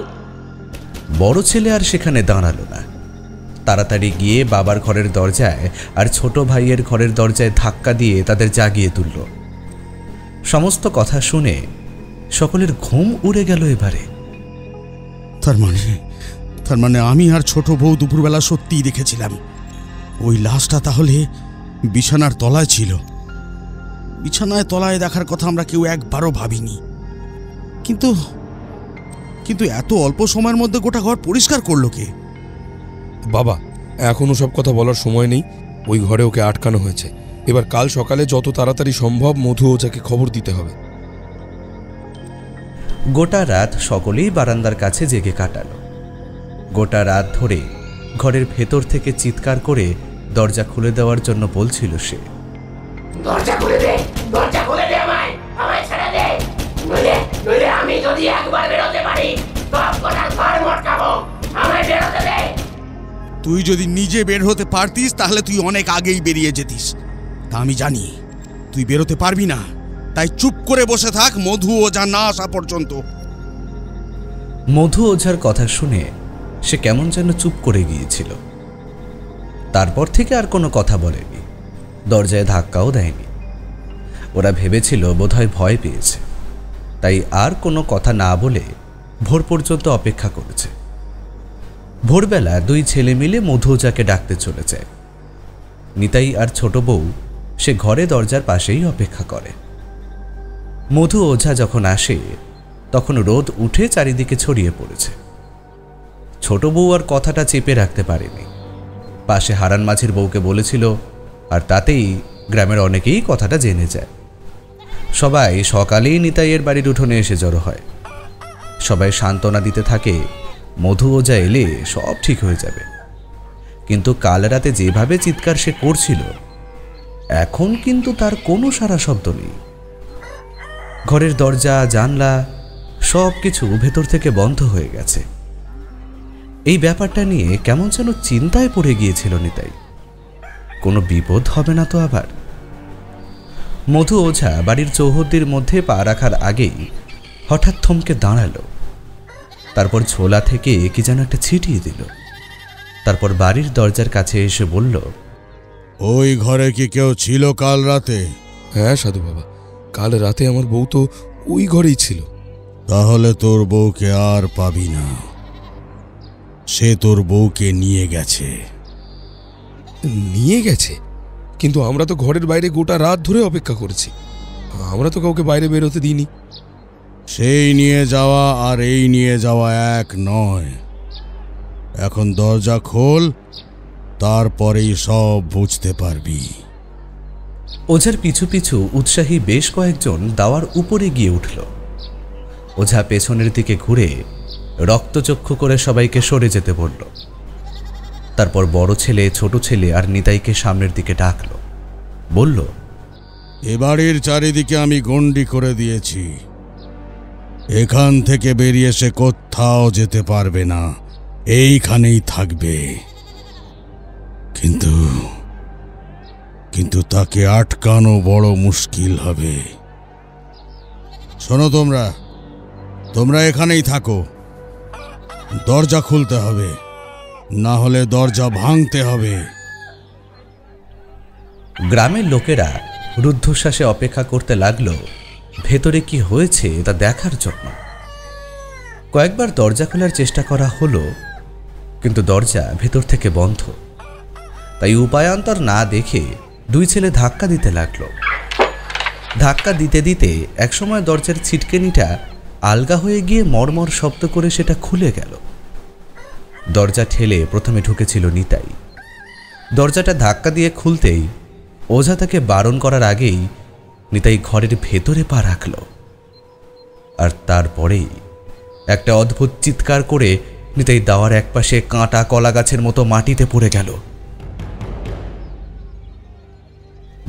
S3: বড় ছেলে আর সেখানে দাঁড়ালো না। তাড়াতাড়ি গিয়ে বাবার ঘরের দরজায় আর ছোট ভাইয়ের ঘরের দরজায় ধাক্কা দিয়ে তাদের জাগিয়ে তুলল। সমস্ত কথা শুনে সকলের ঘুম উড়ে গেল এবারে।
S1: তার মানে আমি আর ছোট বউ দুপুরবেলা সত্যিই দেখেছিলাম ওই লাশটা তাহলে বিছানার তলায় ছিল। বিছানায় তলায় দেখার কথা আমরা কেউ একবারও ভাবিনি। কিন্তু কিন্তু এত অল্প সময়ের মধ্যে গোটা ঘর পরিষ্কার করলো কে?
S7: বাবা, এখন ওসব কথা বলার সময় নেই। ওই ঘরে ওকে আটকানো হয়েছে। এবার কাল সকালে যত তাড়াতাড়ি সম্ভব মধু ওঝাকে খবর দিতে হবে।
S3: গোটা রাত সকলেই বারান্দার কাছে জেগে কাটালো। গোটা রাত ধরে ঘরের ভেতর থেকে চিৎকার করে দরজা খুলে দেওয়ার জন্য বলছিল সে,
S2: দরজা খুলে দে, দরজা খুলে দে, আমায় ছেড়ে দে। নইলে আমি যদি একবার বেরোতে পারি সব কটার ঘর মটকাবো। আমায় বেরোতে দে।
S1: তুই যদি নিজে বের হতে পারতিস তাহলে তুই অনেক আগেই বেরিয়ে যেতিস। তা আমি জানি তুই বেরোতে পারবি না, তাই চুপ করে বসে থাক মধু ওঝা না আসা পর্যন্ত।
S3: মধু ওঝার কথা শুনে সে কেমন যেন চুপ করে গিয়েছিল। তারপর থেকে আর কোনো কথা বলেনি, দরজায় ধাক্কাও দেয়নি। ওরা ভেবেছিল বোধহয় ভয় পেয়েছে, তাই আর কোনো কথা না বলে ভোর পর্যন্ত অপেক্ষা করেছে। ভোরবেলা দুই ছেলে মিলে মধু ওঝাকে ডাকতে চলে যায়। নিতাই আর ছোট বউ সে ঘরে দরজার পাশেই অপেক্ষা করে। মধু ওঝা যখন আসে তখন রোদ উঠে চারিদিকে ছড়িয়ে পড়েছে। ছোট বউ আর কথাটা চেপে রাখতে পারেনি। পাশে হারান মাঝির বউকে বলেছিল, আর তাতেই গ্রামের অনেকেই কথাটা জেনে যায়। সবাই সকালেই নিতাইয়ের বাড়ির উঠোনে এসে জড়ো হয়। সবাই সান্ত্বনা দিতে থাকে, মধু ওঝা এলে সব ঠিক হয়ে যাবে। কিন্তু কাল রাতে যেভাবে চিৎকার সে করছিল, এখন কিন্তু তার কোনো সারা শব্দ নেই। ঘরের দরজা জানলা সব কিছু ভেতর থেকে বন্ধ হয়ে গেছে। এই ব্যাপারটা নিয়ে কেমন যেন চিন্তায় পড়ে গিয়েছিল নিতাই। কোনো বিপদ হবে না তো আবার? মধু ওঝা বাড়ির চৌহদ্দির মধ্যে পা রাখার আগেই হঠাৎ থমকে দাঁড়ালো। তারপর ঝোলা থেকে কি যেন একটা ছিটিয়ে দিল। তারপর বাড়ির দরজার কাছে এসে বলল,
S1: ওই ঘরে কি কেউ ছিল কাল রাতে?
S7: হ্যাঁ সাধু বাবা, কাল রাতে আমার বউ তো ওই ঘরেই ছিল।
S1: তাহলে তোর বউকে আর পাবি না। সে তোর বউকে নিয়ে গেছে।
S7: নিয়ে গেছে? কিন্তু আমরা তো ঘরের বাইরে গোটা রাত ধরে অপেক্ষা করেছি। আমরা তো কাউকে বাইরে বেরোতে দিইনি।
S1: সেই নিয়ে যাওয়া আর এই নিয়ে যাওয়া এক নয়। এখন দরজা খোল, তারপরেই সব বুঝতে পারবি।
S3: ওঝার পিছু পিছু উৎসাহী বেশ কয়েকজন দাওয়ার উপরে গিয়ে উঠল। ওঝা পেছনের দিকে ঘুরে রক্তচক্ষু করে সবাইকে সরে যেতে বলল। তারপর বড় ছেলে, ছোট ছেলে আর নিতাইকে সামনের দিকে ডাকল। বলল,
S1: এবাড়ির চারিদিকে আমি গণ্ডি করে দিয়েছি। এখান থেকে বেরিয়ে সে কোথাও যেতে পারবে না, এইখানেই থাকবে। কিন্তু তাকে আটকানো বড় মুশকিল হবে। শোনো, তোমরা এখানেই থাকো। দরজা খুলতে হবে, না হলে দরজা ভাঙতে হবে।
S3: গ্রামের লোকেরা রুদ্ধশ্বাসে অপেক্ষা করতে লাগলো ভেতরে কি হয়েছে তা দেখার জন্য। কয়েকবার দরজা খোলার চেষ্টা করা হলো, কিন্তু দরজা ভেতর থেকে বন্ধ। তাই উপায়ান্তর না দেখে দুই ছেলে ধাক্কা দিতে লাগলো। ধাক্কা দিতে দিতে একসময় দরজার ছিটকেনিটা আলগা হয়ে গিয়ে মরমর শব্দ করে সেটা খুলে গেল। দরজা ঠেলে প্রথমে ঢুকেছিল নিতাই। দরজাটা ধাক্কা দিয়ে খুলতেই ওঝা তাকে বারণ করার আগেই নিতাই ঘরের ভেতরে পা রাখল। আর তারপরেই একটা অদ্ভুত চিৎকার করে নিতাই দাওয়ার একপাশে কাঁটা কলা গাছের মতো মাটিতে পড়ে গেল।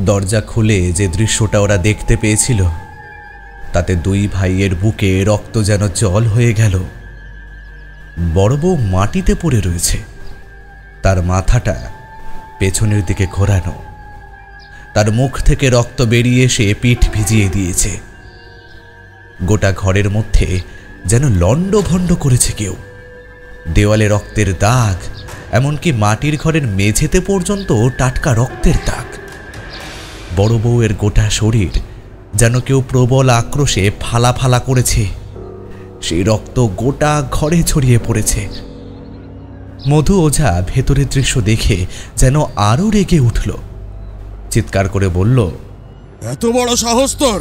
S3: দরজা খুলে যে দৃশ্যটা ওরা দেখতে পেয়েছিল তাতে দুই ভাইয়ের বুকে রক্ত যেন জল হয়ে গেল। বড় বউ মাটিতে পড়ে রয়েছে, তার মাথাটা পেছনের দিকে ঘোরানো, তার মুখ থেকে রক্ত বেরিয়ে এসে পিঠ ভিজিয়ে দিয়েছে। গোটা ঘরের মধ্যে যেন লণ্ডভণ্ড করেছে কেউ। দেওয়ালে রক্তের দাগ, এমনকি মাটির ঘরের মেঝেতে পর্যন্ত টাটকা রক্তের দাগ। বড় বউয়ের গোটা শরীর যেন কেউ প্রবল আক্রোশে ফালা ফালা করেছে। সেই রক্ত গোটা ঘরে ছড়িয়ে পড়েছে। মধু ওঝা ভেতরের দৃশ্য দেখে যেন আরো রেগে উঠল। চিৎকার করে বলল,
S1: এত বড় সাহস তোর!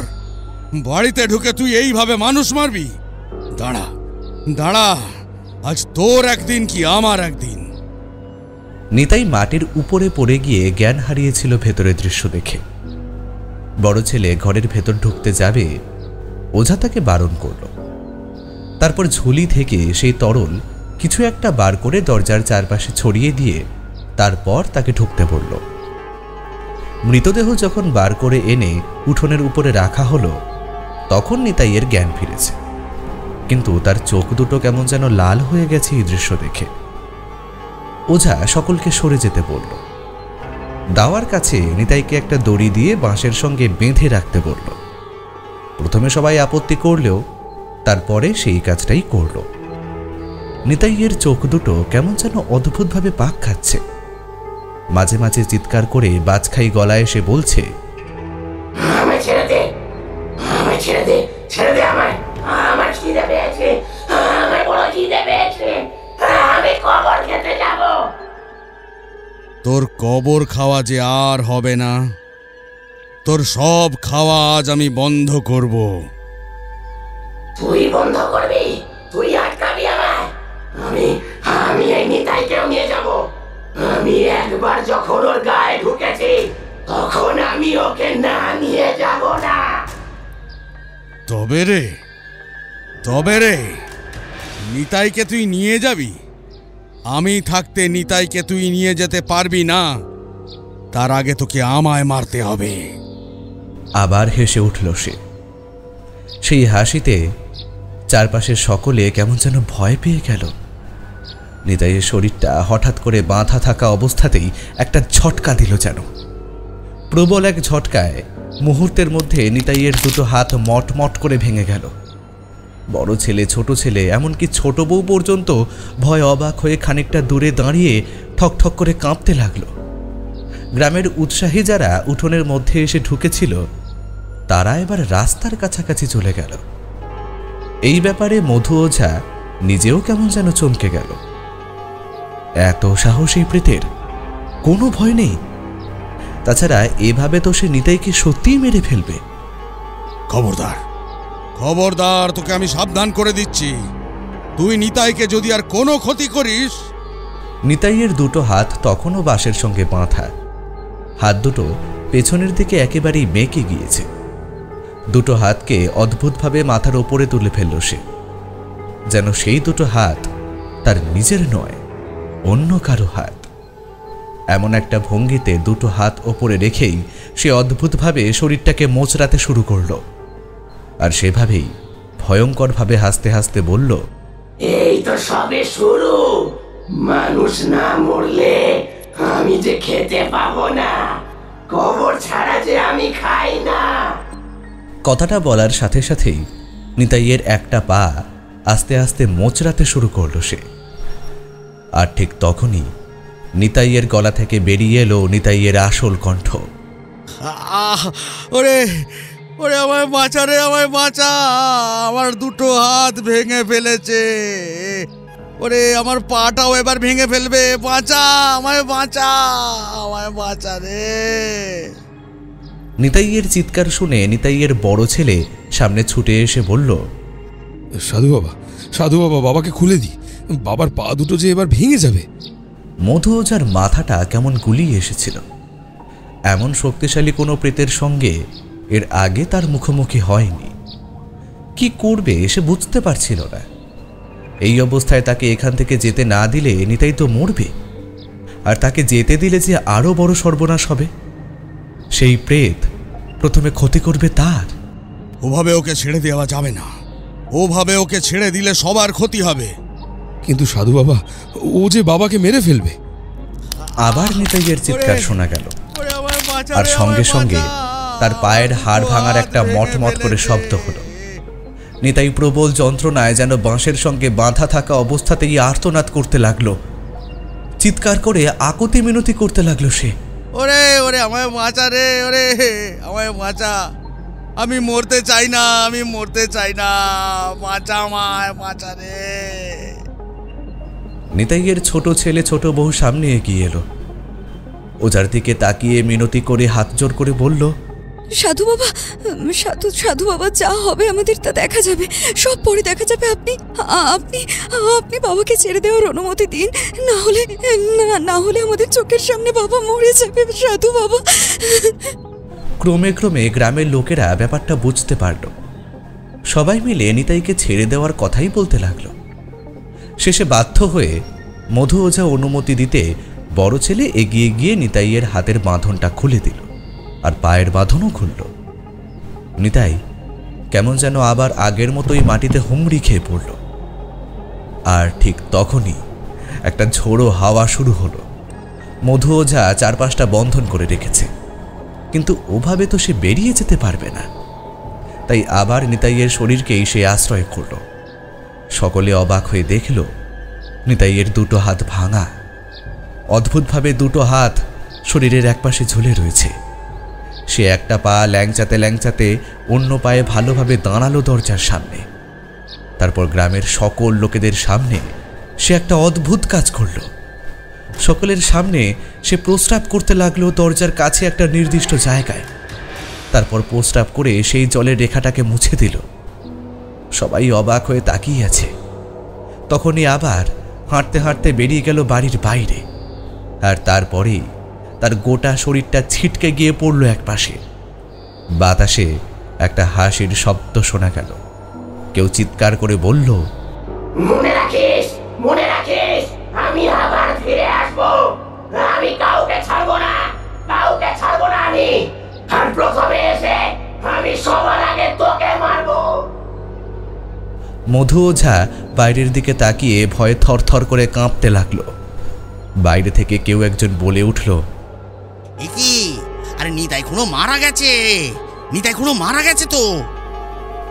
S1: বাড়িতে ঢুকে তুই এইভাবে মানুষ মারবি? দাঁড়া দাঁড়া, আজ তোর একদিন কি আমার একদিন।
S3: নিতাই মাটির উপরে পড়ে গিয়ে জ্ঞান হারিয়েছিল ভেতরের দৃশ্য দেখে। বড় ছেলে ঘরের ভেতর ঢুকতে যাবে, ওঝা তাকে বারণ করল। তারপর ঝুলি থেকে সেই তরল কিছু একটা বার করে দরজার চারপাশে ছড়িয়ে দিয়ে তারপর তাকে ঢুকতে বলল। মৃতদেহ যখন বার করে এনে উঠোনের উপরে রাখা হলো, তখন নিতাইয়ের জ্ঞান ফিরেছে, কিন্তু তার চোখ দুটো কেমন যেন লাল হয়ে গেছে এই দৃশ্য দেখে। ওঝা সকলকে সরে যেতে বলল। দাওয়ার কাছে নিতাইকে একটা দড়ি দিয়ে বাঁশের সঙ্গে বেঁধে রাখতে বলল। প্রথমে সবাই আপত্তি করলেও তারপরে সেই কাজটাই করল। নিতাইয়ের চোখ দুটো কেমন যেন অদ্ভুতভাবে পাক খাচ্ছে। মাঝে মাঝে চিৎকার করে বাজখাই গলায় এসে বলছে,
S2: আমায় ছেড়ে দে, আমায় ছেড়ে দে, ছেড়ে দে আমায়, আমার খিদে পেয়েছে, আমার বড় খিদে পেয়েছে, আমি কবর খেতে যাব।
S1: তোর কবর খাওয়া যে আর হবে না, তোর সব খাওয়া আজ আমি বন্ধ করব।
S2: তুই বন্ধ করবি? তুই আটকাবি আমায়? আমি এই নিতাইকেও নিয়ে যাব। আমি একবার যখন ওর গায়ে ঢুকেছি, তখন আমি ওকে না নিয়ে যাব না।
S1: তবে রে নিতাইকে তুই নিয়ে যাবি? আমি থাকতে নিতাইকে তুই নিয়ে যেতে পারবি না। তার আগে তোকে আমায় মারতে হবে।
S3: আবার হেসে উঠল সে। সেই হাসিতে চারপাশের সকলে কেমন যেন ভয় পেয়ে গেল। নিতাইয়ের শরীরটা হঠাৎ করে বাঁধা থাকা অবস্থাতেই একটা ঝটকা দিল যেন। প্রবল এক ঝটকায় মুহূর্তের মধ্যে নিতাইয়ের দুটো হাত মটমট করে ভেঙে গেল। বড় ছেলে, ছোট ছেলে, এমনকি ছোট বউ পর্যন্ত ভয় অবাক হয়ে খানিকটা দূরে দাঁড়িয়ে ঠকঠক করে কাঁপতে লাগলো। গ্রামের উৎসাহী যারা উঠোনের মধ্যে এসে ঢুকেছিল, তারা এবার রাস্তার কাছাকাছি চলে গেল। এই ব্যাপারে মধু ওঝা নিজেও কেমন যেন চমকে গেল। এত সাহস এই প্রেতের, কোনো ভয় নেই। তাছাড়া এভাবে তো সে নিতাইকে সত্যিই মেরে ফেলবে।
S1: খবরদার, খবরদার, তোকে আমি সাবধান করে দিচ্ছি। তুই নিতাইকে যদি আর কোনো ক্ষতি করিস।
S3: নিতাইয়ের দুটো হাত তখনও বাঁশের সঙ্গে বাঁধা। হাত দুটো পেছনের দিকে একেবারেই বেঁকে গিয়েছে। দুটো হাতকে অদ্ভুতভাবে মাথার ওপরে তুলে ফেলল সে, যেন সেই দুটো হাত তার নিজের নয়, অন্য কারো হাত। এমন একটা ভঙ্গিতে দুটো হাত ওপরে রেখেই সে অদ্ভুতভাবে শরীরটাকে মোচড়াতে শুরু করল। আর সেভাবেই ভয়ঙ্করভাবে হাসতে হাসতে বলল,
S2: এই তো সবে শুরু। মানুষ না মরলে আমি যে খেতে পাবো না, কবর ছাড়া যে আমি খাই না।
S3: কথাটা বলার সাথে সাথেই নিতাইয়ের একটা পা আস্তে আস্তে মোচড়াতে শুরু করল সে। আর ঠিক তখনই নিতাইয়ের গলা থেকে বেরিয়ে এলো নিতাইয়ের আসল কণ্ঠ।
S1: ওরে ওরে, আমায় বাঁচা রে, আমায় বাঁচা! আমার দুটো হাত ভেঙে ফেলেছে। ওরে, আমার পাটাও এবার ভেঙে ফেলবে। বাঁচা, আমায় বাঁচা, আমায় বাঁচা রে!
S3: নিতাইয়ের চিৎকার শুনে নিতাইয়ের বড় ছেলে সামনে ছুটে এসে বলল,
S7: সাধু বাবা, সাধু বাবা, বাবাকে খুলে দি, বাবার পা দুটো যে এবার ভেঙে যাবে।
S3: মধু ওঝার মাথাটা কেমন গুলিয়ে এসেছিল। এমন শক্তিশালী কোনো প্রেতের সঙ্গে এর আগে তার মুখোমুখি হয়নি। কি করবে সে বুঝতে পারছিল না। এই অবস্থায় তাকে এখান থেকে যেতে না দিলে নিতাই তো মরবে, আর তাকে যেতে দিলে যে আরো বড় সর্বনাশ হবে। সেই প্রেত প্রথমে ক্ষতি করবে তার।
S1: ওভাবে ওকে ছেড়ে দেওয়া যাবে না। ওভাবে ওকে ছেড়ে দিলে সবার ক্ষতি হবে।
S7: কিন্তু সাধু বাবা, ও যে বাবাকে মেরে ফেলবে।
S3: আবার নিতাইয়ের চিৎকার শোনা গেল, আর সঙ্গে সঙ্গে তার পায়ের হাড় ভাঙার একটা মটমট করে শব্দ হলো। নিতাই প্রবল যন্ত্রণায় যেন বাঁশের সঙ্গে বাঁধা থাকা অবস্থাতেই আর্তনাদ করতে লাগলো। চিৎকার করে আকুতি মিনতি করতে লাগলো সে।
S1: ওরে ওরে আমায় বাঁচা রে, ওরে আমায় বাঁচা, আমি মরতে চাই না, আমি মরতে চাই না, বাঁচা আমায়, বাঁচা রে।
S3: নিতাইয়ের ছোট ছেলে ছোট বউ সামনে এগিয়ে এলো। ওজার দিকে তাকিয়ে মিনতি করে হাত জোর করে বলল,
S5: সাধু বাবা, সাধু বাবা, যা হবে আমাদের তা দেখা যাবে, সব পরে দেখা যাবে। আপনি আপনি আপনি বাবাকে ছেড়ে দেওয়ার অনুমতি দিন, না হলে আমাদের চোখের সামনে বাবা মরে যাবে। সাধু বাবা।
S3: ক্রমে ক্রমে গ্রামের লোকেরা ব্যাপারটা বুঝতে পারল। সবাই মিলে নিতাইকে ছেড়ে দেওয়ার কথাই বলতে লাগলো। শেষে বাধ্য হয়ে মধু ওঝা অনুমতি দিতে বড় ছেলে এগিয়ে গিয়ে নিতাইয়ের হাতের বাঁধনটা খুলে দিল, আর পায়ের বাঁধনও খুলল। নিতাই কেমন যেন আবার আগের মতোই মাটিতে হুমড়ি খেয়ে পড়ল। আর ঠিক তখনই একটা ঝোড়ো হাওয়া শুরু হলো। মধু ওঝা চারপাশটা বন্ধন করে রেখেছে, কিন্তু ওভাবে তো সে বেরিয়ে যেতে পারবে না। তাই আবার নিতাইয়ের শরীরকেই সে আশ্রয় করল। সকলে অবাক হয়ে দেখল নিতাইয়ের দুটো হাত ভাঙা। অদ্ভুতভাবে দুটো হাত শরীরের একপাশে ঝুলে রয়েছে। সে একটা পা ল্যাংচাতে ল্যাংচাতে অন্য পায়ে ভালোভাবে দাঁড়ালো দরজার সামনে। তারপর গ্রামের সকল লোকেদের সামনে সে একটা অদ্ভুত কাজ করল। সকলের সামনে সে প্রস্রাব করতে লাগলো দরজার কাছে একটা নির্দিষ্ট জায়গায়। তারপর প্রস্রাব করে সেই জলের রেখাটাকে মুছে দিল। সবাই অবাক হয়ে তাকিয়ে আছে। তখনই আবার হাঁটতে হাঁটতে বেরিয়ে গেল বাড়ির বাইরে, আর তারপরেই তার গোটা শরীরটা ছিটকে গিয়ে পড়ল একপাশে। বাতাসে একটা হাসির শব্দ শোনা গেল। কেউ চিৎকার করে বলল,
S2: মনে রাখিস, মনে রাখিস, আমি আবার ফিরে আসবো। আমি কাউকে ছাড়বো না, কাউকে ছাড়বো না। আমি আর প্রথমে এসে আমি সবার আগে তোকে মারবো।
S3: মধু ওঝা বাইরের দিকে তাকিয়ে ভয়ে থরথর করে কাঁপতে লাগলো। বাইরে থেকে কেউ একজন বলে উঠল,
S1: কি? আরে নিতাই খুনো মারা গেছে, নিতাই খুনো মারা গেছে তো।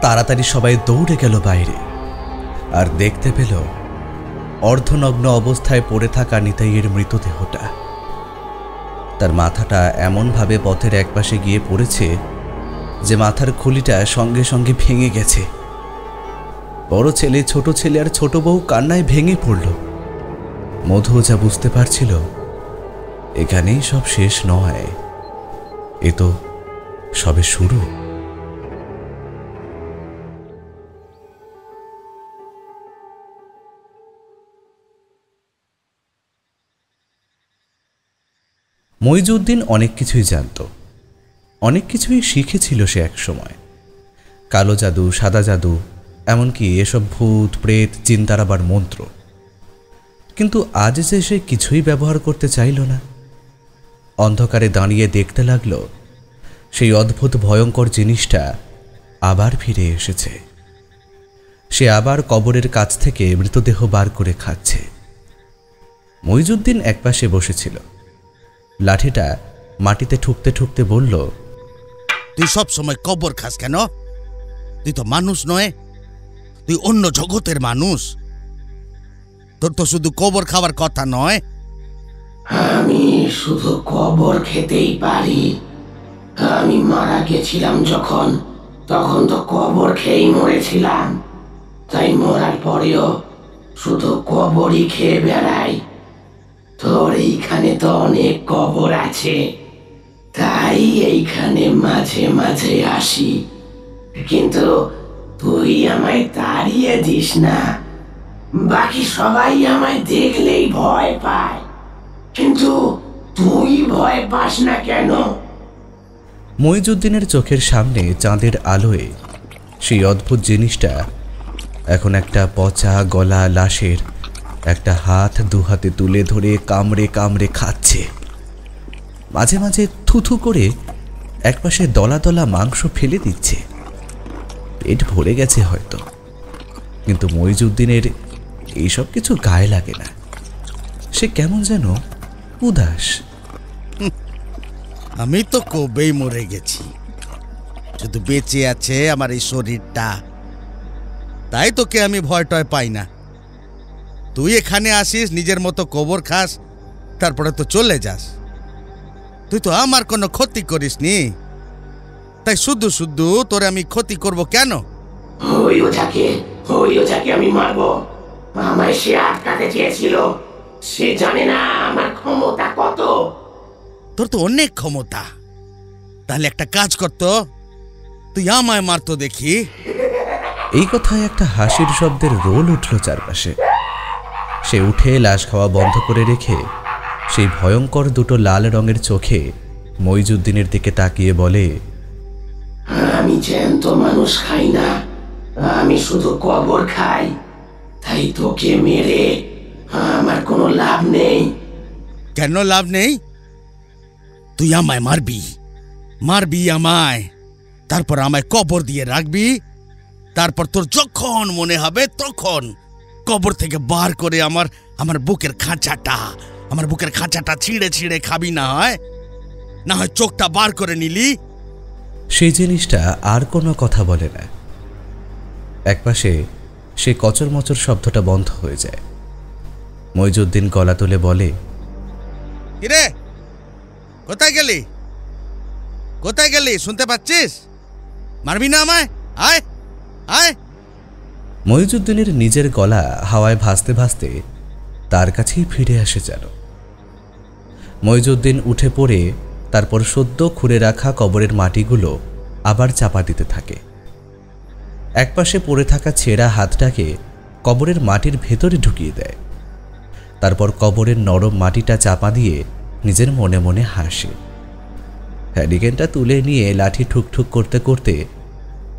S3: তাড়াতাড়ি সবাই দৌড়ে গেল বাইরে, আর দেখতে পেল অর্ধনগ্ন অবস্থায় পড়ে থাকা নিতাইয়ের মৃতদেহটা। তার মাথাটা এমনভাবে পথের একপাশে গিয়ে পড়েছে যে মাথার খুলিটা সঙ্গে সঙ্গে ভেঙে গেছে। বড় ছেলে, ছোট ছেলে আর ছোট বউ কান্নায় ভেঙে পড়ল। মধু ওঝা বুঝতে পারছিল এখানেই সব শেষ নয়, এ তো সবে শুরু। মইজুদ্দিন অনেক কিছুই জানত, অনেক কিছুই শিখেছিল সে এক সময়। কালো জাদু, সাদা জাদু, এমনকি এসব ভূত প্রেত চিন্তারাবার মন্ত্র। কিন্তু আজ যে সে কিছুই ব্যবহার করতে চাইল না। অন্ধকারে দাঁড়িয়ে দেখতে লাগলো সেই অদ্ভুত ভয়ঙ্কর জিনিসটা আবার ফিরে এসেছে। সে আবার কবরের কাছ থেকে মৃতদেহ বার করে খাচ্ছে। মইজুদ্দিন একপাশে বসেছিল। লাঠিটা মাটিতে ঠুকতে ঠুকতে বলল,
S1: তুই সব সময় কবর খাস কেন? তুই তো মানুষ নয়, তুই অন্য জগতের মানুষ। তোর তো শুধু কবর খাওয়ার কথা নয়।
S2: আমি শুধু কবর খেতেই পারি। আমি মারা গেছিলাম যখন, তখন তো কবর খেয়েই মরেছিলাম। তাই মরার পরেও শুধু কবরই খেয়ে বেড়াই। তোর এইখানে তো অনেক কবর আছে, তাই এইখানে মাঝে মাঝে আসি। কিন্তু তুই আমায় তাড়িয়ে দিস না। বাকি সবাই আমায় দেখলেই ভয় পায়, কিন্তু তুই ভয় পাস না কেন?
S3: মইজুদ্দিনের চোখের সামনে চাঁদের আলোয় সেই অদ্ভুত জিনিসটা এখন একটা পচা গলা লাশের একটা হাত দু হাতে তুলে ধরে কামড়ে কামড়ে খাচ্ছে। মাঝে মাঝে থুথু করে একপাশে দলা দলা মাংস ফেলে দিচ্ছে। পেট ভরে গেছে হয়তো, কিন্তু মইজুদ্দিনের এইসব কিছু গায়ে লাগে না। সে কেমন যেন উদাস।
S1: আমি তো কবেই মরে গেছি, শুধু বেঁচে আছে আমার এই শরীরটা, তাই তোকে আমি ভয় টয় পাই না। তুই এখানে আসিস, নিজের মতো কবর খাস, তারপরে তো চলে যাস। তুই তো আমার কোনো ক্ষতি করিসনি, তাই শুধু শুধু তোরে আমি ক্ষতি করব কেন?
S2: ওই ওঝাকে আমি মারবো। আমায় সে আটকাতে চেয়েছিল, সে জানে না আমার ক্ষমতা কত।
S1: তোর তো অনেক ক্ষমতা, তাহলে একটা কাজ করতো, তুই আমায় মারতো দেখি।
S3: এই কথায় একটা হাসির শব্দের রোল উঠল চারপাশে। সে উঠে লাশ খাওয়া বন্ধ করে রেখে সেই ভয়ঙ্কর দুটো লাল রঙের চোখে মইজুদ্দিনের দিকে তাকিয়ে বলে,
S2: আমি জ্যান্ত মানুষ খাই না, আমি শুধু কবর খাই, তাই তোকে মেরে আমার কোনো লাভ নেই।
S1: কেন লাভ নেই? তুই আমায় মারবি আমায়, তারপর আমায় কবর দিয়ে রাখবি, তারপর তোর যখন মনে হবে তখন কবর থেকে বার করে আমার বুকের খাঁচাটা ছিঁড়ে ছিঁড়ে খাবি। না হয় চোখটা বার করে নিলি।
S3: সেই জিনিসটা আর কোনো কথা বলে না। একপাশে সে কচর মচর শব্দটা বন্ধ হয়ে যায়। মইজুদ্দিন গলা তুলে বলে,
S1: কিরে, কোথায় গেলি? শুনতে পাচ্ছিস? মারবি না আমায়? আয়।
S3: মইজুদ্দিনের নিজের গলা হাওয়ায় ভাসতে ভাসতে তার কাছেই ফিরে আসে যেন। মইজুদ্দিন উঠে পড়ে তারপর সদ্য খুঁড়ে রাখা কবরের মাটিগুলো আবার চাপা দিতে থাকে। একপাশে পড়ে থাকা ছেঁড়া হাতটাকে কবরের মাটির ভেতরে ঢুকিয়ে দেয়। তারপর কবরের নরম মাটিটা চাপা দিয়ে নিজের মনে মনে হাসে। হ্যারিকেনটা তুলে নিয়ে লাঠি ঠুকঠুক করতে করতে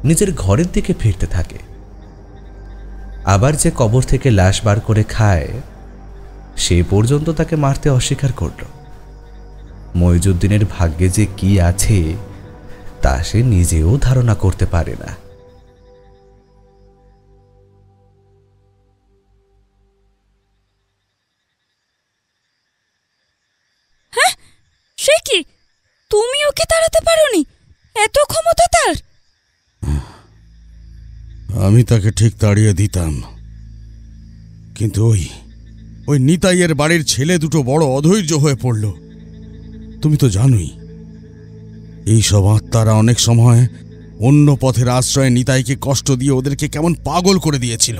S3: নিজের ঘরের দিকে ফিরতে থাকে। আবার যে কবর থেকে লাশ বার করে খায়, সে পর্যন্ত তাকে মারতে অস্বীকার করল। মইজুদ্দিনের ভাগ্যে যে কি আছে তা সে নিজেও ধারণা করতে পারে না।
S5: সে কি, তুমি ওকে তাড়াতে পারোনি? এত ক্ষমতা তার?
S1: আমি তাকে ঠিক তাড়িয়ে দিতাম, কিন্তু ওই নিতাইয়ের বাড়ির ছেলে দুটো বড় অধৈর্য হয়ে পড়ল। তুমি তো জানোই, এই সব আত্মারা অনেক সময় অন্য পথের আশ্রয়ে নিতাইকে কষ্ট দিয়ে ওদেরকে কেমন পাগল করে দিয়েছিল।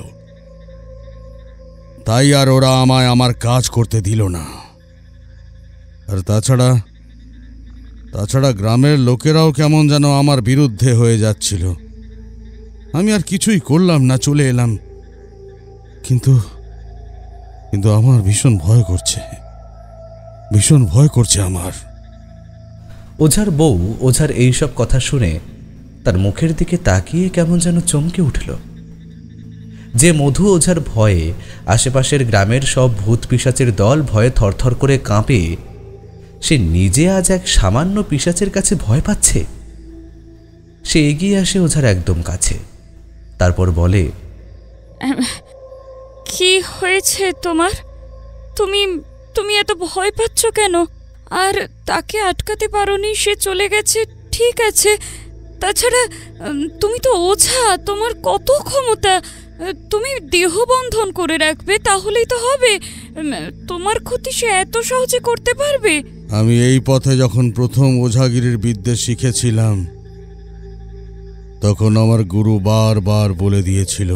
S1: তাই আর ওরা আমায় আমার কাজ করতে দিল না। আর তাছাড়া গ্রামের লোকেরাও কেমন যেন আমার বিরুদ্ধে হয়ে যাচ্ছিল। আমি আর কিছুই করলাম না, চলে এলাম। কিন্তু আমার ভীষণ ভয় করছে আমার।
S3: ওঝার বউ ওঝার এইসব কথা শুনে তার মুখের দিকে তাকিয়ে কেমন যেন চমকে উঠল। যে মধু ওঝার ভয়ে আশেপাশের গ্রামের সব ভূত পিশাচের দল ভয়ে থরথর করে কাঁপে, সে নিজে আজ এক সামান্য পিশাচের কাছে ভয় পাচ্ছে। সে এগিয়ে আসে ওঝার একদম কাছে, তারপর বলে,
S5: কি হয়েছে তোমার? তুমি এত ভয় পাচ্ছ কেন? আর তাকে আটকাতে পারোনি, সে চলে গেছে, ঠিক আছে। তাছাড়া তুমি তো ওঝা, তোমার কত ক্ষমতা। তুমি দেহ বন্ধন করে রাখবে, তাহলেই তো হবে। তোমার ক্ষতি সে এত সহজে করতে পারবে?
S1: আমি এই পথে যখন প্রথম ওঝাগিরির বিদ্যে শিখেছিলাম, তখন আমার গুরু বারবার বলে দিয়েছিল,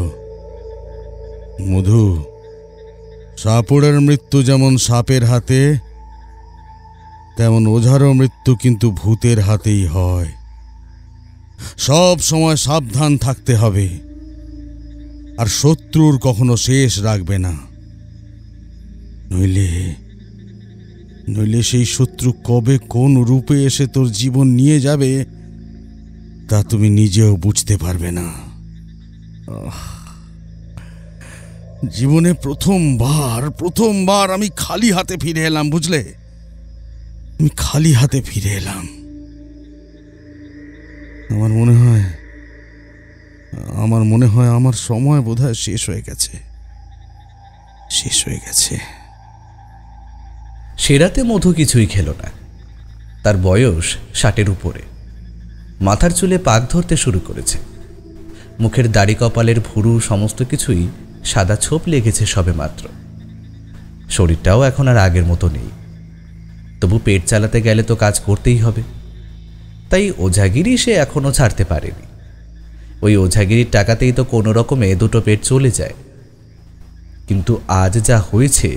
S1: মধু, সাপুড়ের মৃত্যু যেমন সাপের হাতে, তেমন ওঝারও মৃত্যু কিন্তু ভূতের হাতেই হয়। সব সময় সাবধান থাকতে হবে, আর শত্রুর কখনো শেষ রাখবে না, নইলে সেই শত্রু কবে কোন রূপে এসে তোর জীবন নিয়ে যাবে তা তুমি নিজেও বুঝতে পারবে না। জীবনে প্রথমবার আমি খালি হাতে ফিরে এলাম, বুঝলে? আমি খালি হাতে ফিরে এলাম। আমার মনে হয় আমার মনে হয় আমার সময় বোধহয় শেষ হয়ে গেছে।
S3: সে রাতে মধু কিছুই খেল না। তার বয়স 60-এর উপরে। মাথার চুলে পাক ধরতে শুরু করেছে। মুখের দাড়ি কপালের ভুরু সমস্ত কিছুই সাদা ছোপ লেগেছে সবে মাত্র। শরীরটাও এখন আর আগের মতো নেই। তবু পেট চালাতে গেলে তো কাজ করতেই হবে। তাই ওঝাগিরি সে এখনো ছাড়তে পারেনি। ওই ওঝাগিরির টাকাতেই তো কোনো রকমে দুটো পেট চলে যায়। কিন্তু আজ যা হয়েছে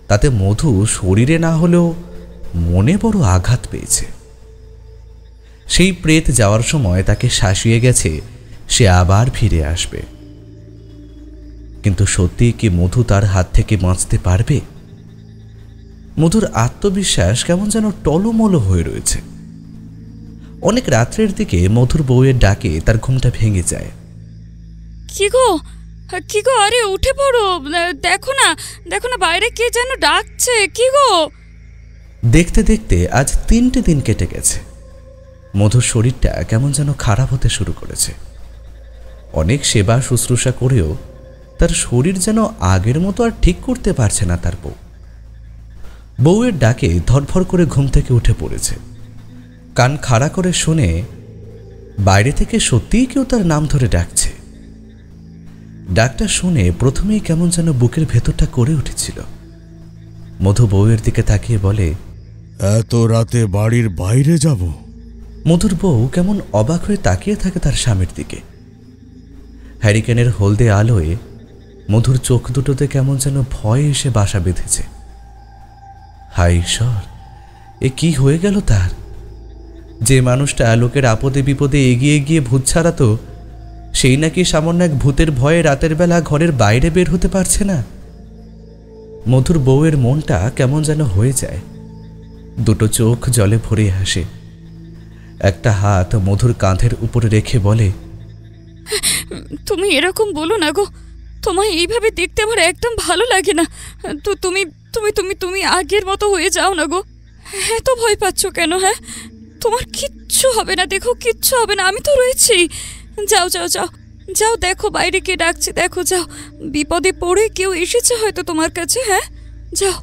S3: তাতে মধু শরীরে না হলেও মনে বড় আঘাত পেয়েছে। সেই প্রেত যাওয়ার সময় তাকে শাসিয়ে গেছে সে আবার ফিরে আসবে। কিন্তু সত্যি কি মধু তার হাত থেকে বাঁচতে পারবে? মধুর আত্মবিশ্বাস কেমন যেন টলমলো হয়ে রয়েছে। অনেক রাত্রের দিকে মধুর বউয়ের ডাকে তার ঘুমটা ভেঙে যায়।
S5: কি গো, আরে উঠে পড়ো, দেখো না বাইরে কে যেন ডাকছে। কি গো?
S3: দেখতে দেখতে আজ 3টে দিন কেটে গেছে। মধুর শরীরটা কেমন যেন খারাপ হতে শুরু করেছে। অনেক সেবা শুশ্রূষা করেও তার শরীর যেন আগের মতো আর ঠিক করতে পারছে না তার বউ। বউয়ের ডাকে ধরফর করে ঘুম থেকে উঠে পড়েছে। কান খাড়া করে শুনে বাইরে থেকে সত্যিই কেউ তার নাম ধরে ডাকছে। ডাকটা শুনে প্রথমেই কেমন যেন বুকের ভেতরটা করে উঠেছিল। মধু বউয়ের দিকে তাকিয়ে বলে,
S1: এত রাতে বাড়ির বাইরে যাব?
S3: মধুর বউ কেমন অবাক হয়ে তাকিয়ে থাকে তার স্বামীর দিকে। হ্যারিকেনের হলদে আলোয় মধুর চোখ দুটোতে কেমন যেন ভয় এসে বাসা বেঁধেছে। হায় ঈশ্বর, এ কি হয়ে গেল তার? যে মানুষটা লোকের আপদে বিপদে এগিয়ে গিয়ে ভূত ছাড়াতো, সেই নাকি সামান্য এক ভূতের ভয়ে রাতের বেলা ঘরের বাইরে বের হতে পারছে না। মধুর বউয়ের মনটা কেমন যেন হয়ে যায়। দুটো চোখ জলে ভরে আসে। একটা হাত মধুর কাঁধের উপরে রেখে বলে,
S5: তুমি এরকম বলো না গো, তোমায় এইভাবে দেখতে আমার একদম ভালো লাগে না। তো তুমি তুমি তুমি তুমি আগের মতো হয়ে যাও না গো। এত ভয় পাচ্ছ কেন? হ্যাঁ, তোমার কিচ্ছু হবে না, দেখো কিচ্ছু হবে না, আমি তো রয়েছি। যাও যাও যাও যাও, দেখো বাইরে কে ডাকছে, দেখো যাও, বিপদে পড়ে কেউ এসেছে হয়তো তোমার কাছে। হ্যাঁ যাও।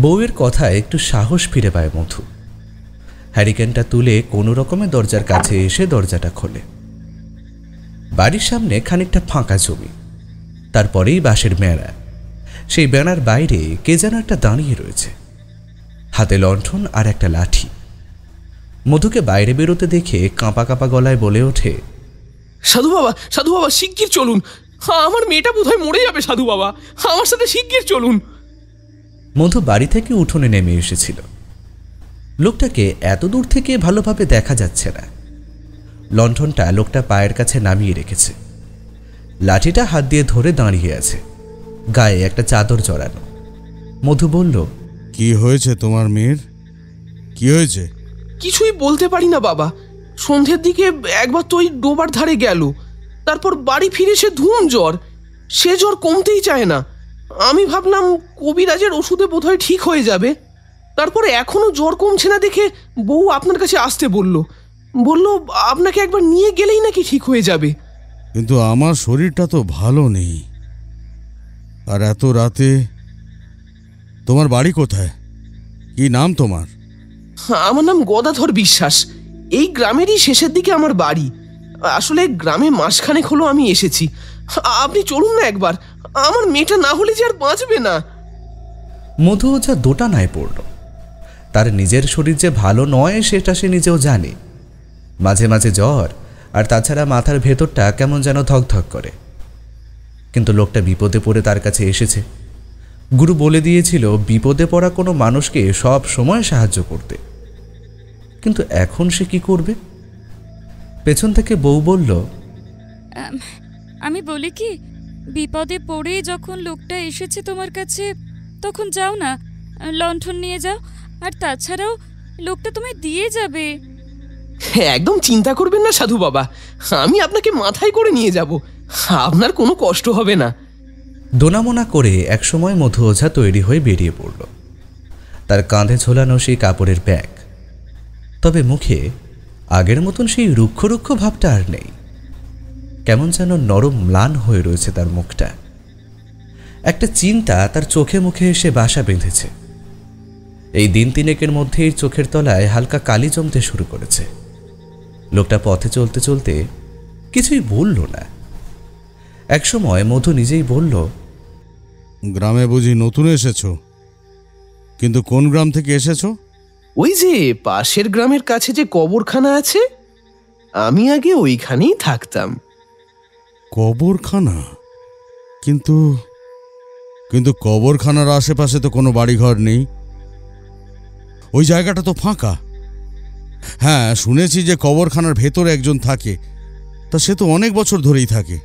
S3: বউয়ের কথায় একটু সাহস ফিরে পায় মধু। হ্যারিকেনটা তুলে কোনো রকমে দরজার কাছে এসে দরজাটা খোলে। বাড়ির সামনে খানিকটা ফাঁকা জমি, তারপরেই বাঁশের বেড়া। সেই বেড়ার বাইরে কে যেন একটা দাঁড়িয়ে রয়েছে, হাতে লণ্ঠন আর একটা লাঠি। মধুকে বাইরে বেরোতে দেখে কাঁপা কাঁপা গলায় বলে ওঠে,
S4: সাধু বাবা শিগগির চলুন, আমার মেয়েটা বোধহয় মরে যাবে। সাধু বাবা, আমার সাথে শিগগির চলুন।
S3: মধু বাড়ি থেকে উঠোনে নেমে এসেছিল। লোকটাকে এত দূর থেকে ভালোভাবে দেখা যাচ্ছে না। লণ্ঠনটা লোকটা পায়ের কাছে নামিয়ে রেখেছে। লাঠিটা হাত দিয়ে ধরে দাঁড়িয়ে আছে, গায়ে একটা চাদর জড়ানো। মধু বলল,
S1: কি হয়েছে তোমার মেয়ের? কি হয়েছে?
S4: কিছুই বলতে পারি না বাবা। সন্ধ্যের দিকে একবার তো ওই ডোবার ধারে গেল, তারপর বাড়ি ফিরে সে ধুম জ্বর। সে জ্বর কমতেই চায় না। আমি ভাবলাম কবিরাজের ওষুধে বোধহয় ঠিক হয়ে যাবে। তারপরে এখনো জ্বর কমছে না দেখে বউ আপনার কাছে আসতে বলল আপনাকে একবার নিয়ে গেলেই নাকি ঠিক হয়ে যাবে।
S1: কিন্তু আমার শরীরটা তো ভালো নেই। আর এত রাতে? তোমার বাড়ি কোথায়? কি নাম তোমার?
S4: আমার নাম গদাধর বিশ্বাস। এই গ্রামেরই শেষের দিকে আমার বাড়ি। আসলে গ্রামে মাসখানেক হলো আমি এসেছি। আপনি চলুন না একবার, আমার মেয়েটা না হলে যে আর বাঁচবে না।
S3: মধু যা দোটানায় পড়ল। তার নিজের শরীর যে ভালো নয় সেটা সে নিজেও জানে। মাঝে মাঝে জ্বর, আর তাছাড়া মাথার ভেতরটা কেমন যেন ধকধক করে। কিন্তু লোকটা বিপদে পড়ে তার কাছে এসেছে। গুরু বলে দিয়েছিল বিপদে পড়া কোনো মানুষকে সব সময় সাহায্য করতে। কিন্তু এখন সে কি করবে? পেছন থেকে বউ বলল,
S5: আমি বলি কি, বিপদে পড়ে যখন লোকটা এসেছে তোমার কাছে, তখন যাও না, লণ্ঠন নিয়ে যাও। আর তাছাড়াও লোকটা তোমায় দিয়ে যাবে।
S4: একদম চিন্তা করবেন না সাধু বাবা, আমি আপনাকে মাথায় করে নিয়ে যাব, আপনার কোনো কষ্ট হবে না।
S3: দোনামোনা করে একসময় মধু ওঝা তৈরি হয়ে বেরিয়ে পড়ল। তার কাঁধে ঝোলানো সেই কাপড়ের ব্যাগ, তবে মুখে আগের মতন সেই রুক্ষ রুক্ষ ভাবটা আর নেই। কেমন যেন নরম ম্লান হয়ে রয়েছে তার মুখটা। একটা চিন্তা তার চোখে মুখে এসে বাসা বেঁধেছে। এই দিন তিনেকের মধ্যেই চোখের তলায় হালকা কালি জমতে শুরু করেছে। লোকটা পথে চলতে চলতে কিছুই বলল না। একসময় মধু নিজেই বলল,
S1: গ্রামে বুঝি নতুন এসেছো? কিন্তু কোন গ্রাম থেকে এসেছো?
S4: ওই যে পাশের গ্রামের কাছে যে কবরখানা আছে, আমি আগে ওইখানেই থাকতাম।
S1: কবরখানা? কিন্তু কিন্তু কবরখানার আশেপাশে তো কোনো বাড়িঘর নেই। ওই জায়গাটা তো ফাঁকা। হ্যাঁ, শুনেছি যে কবরখানার ভেতরে একজন থাকে, তা সে তো অনেক বছর ধরেই থাকে।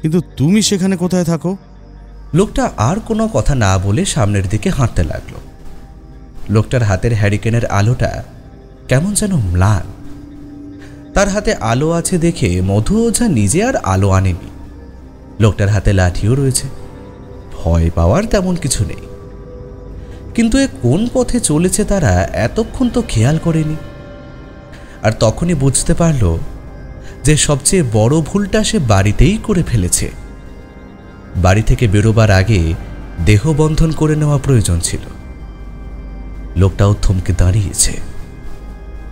S1: কিন্তু তুমি সেখানে কোথায় থাকো?
S3: লোকটা আর কোনো কথা না বলে সামনের দিকে হাঁটতে লাগলো। লোকটার হাতের হ্যারিকেনের আলোটা কেমন যেন ম্লান। তার হাতে আলো আছে দেখে মধু ওঝা নিজে আর আলো আনেনি। লোকটার হাতে লাঠিও রয়েছে, ভয় পাওয়ার তেমন কিছু নেই। কিন্তু এ কোন পথে চলেছে তারা এতক্ষণ তো খেয়াল করেনি। আর তখনই বুঝতে পারল যে সবচেয়ে বড় ভুলটা সে বাড়িতেই করে ফেলেছে। বাড়ি থেকে বেরোবার আগে দেহবন্ধন করে নেওয়া প্রয়োজন ছিল। লোকটাও থমকে দাঁড়িয়েছে।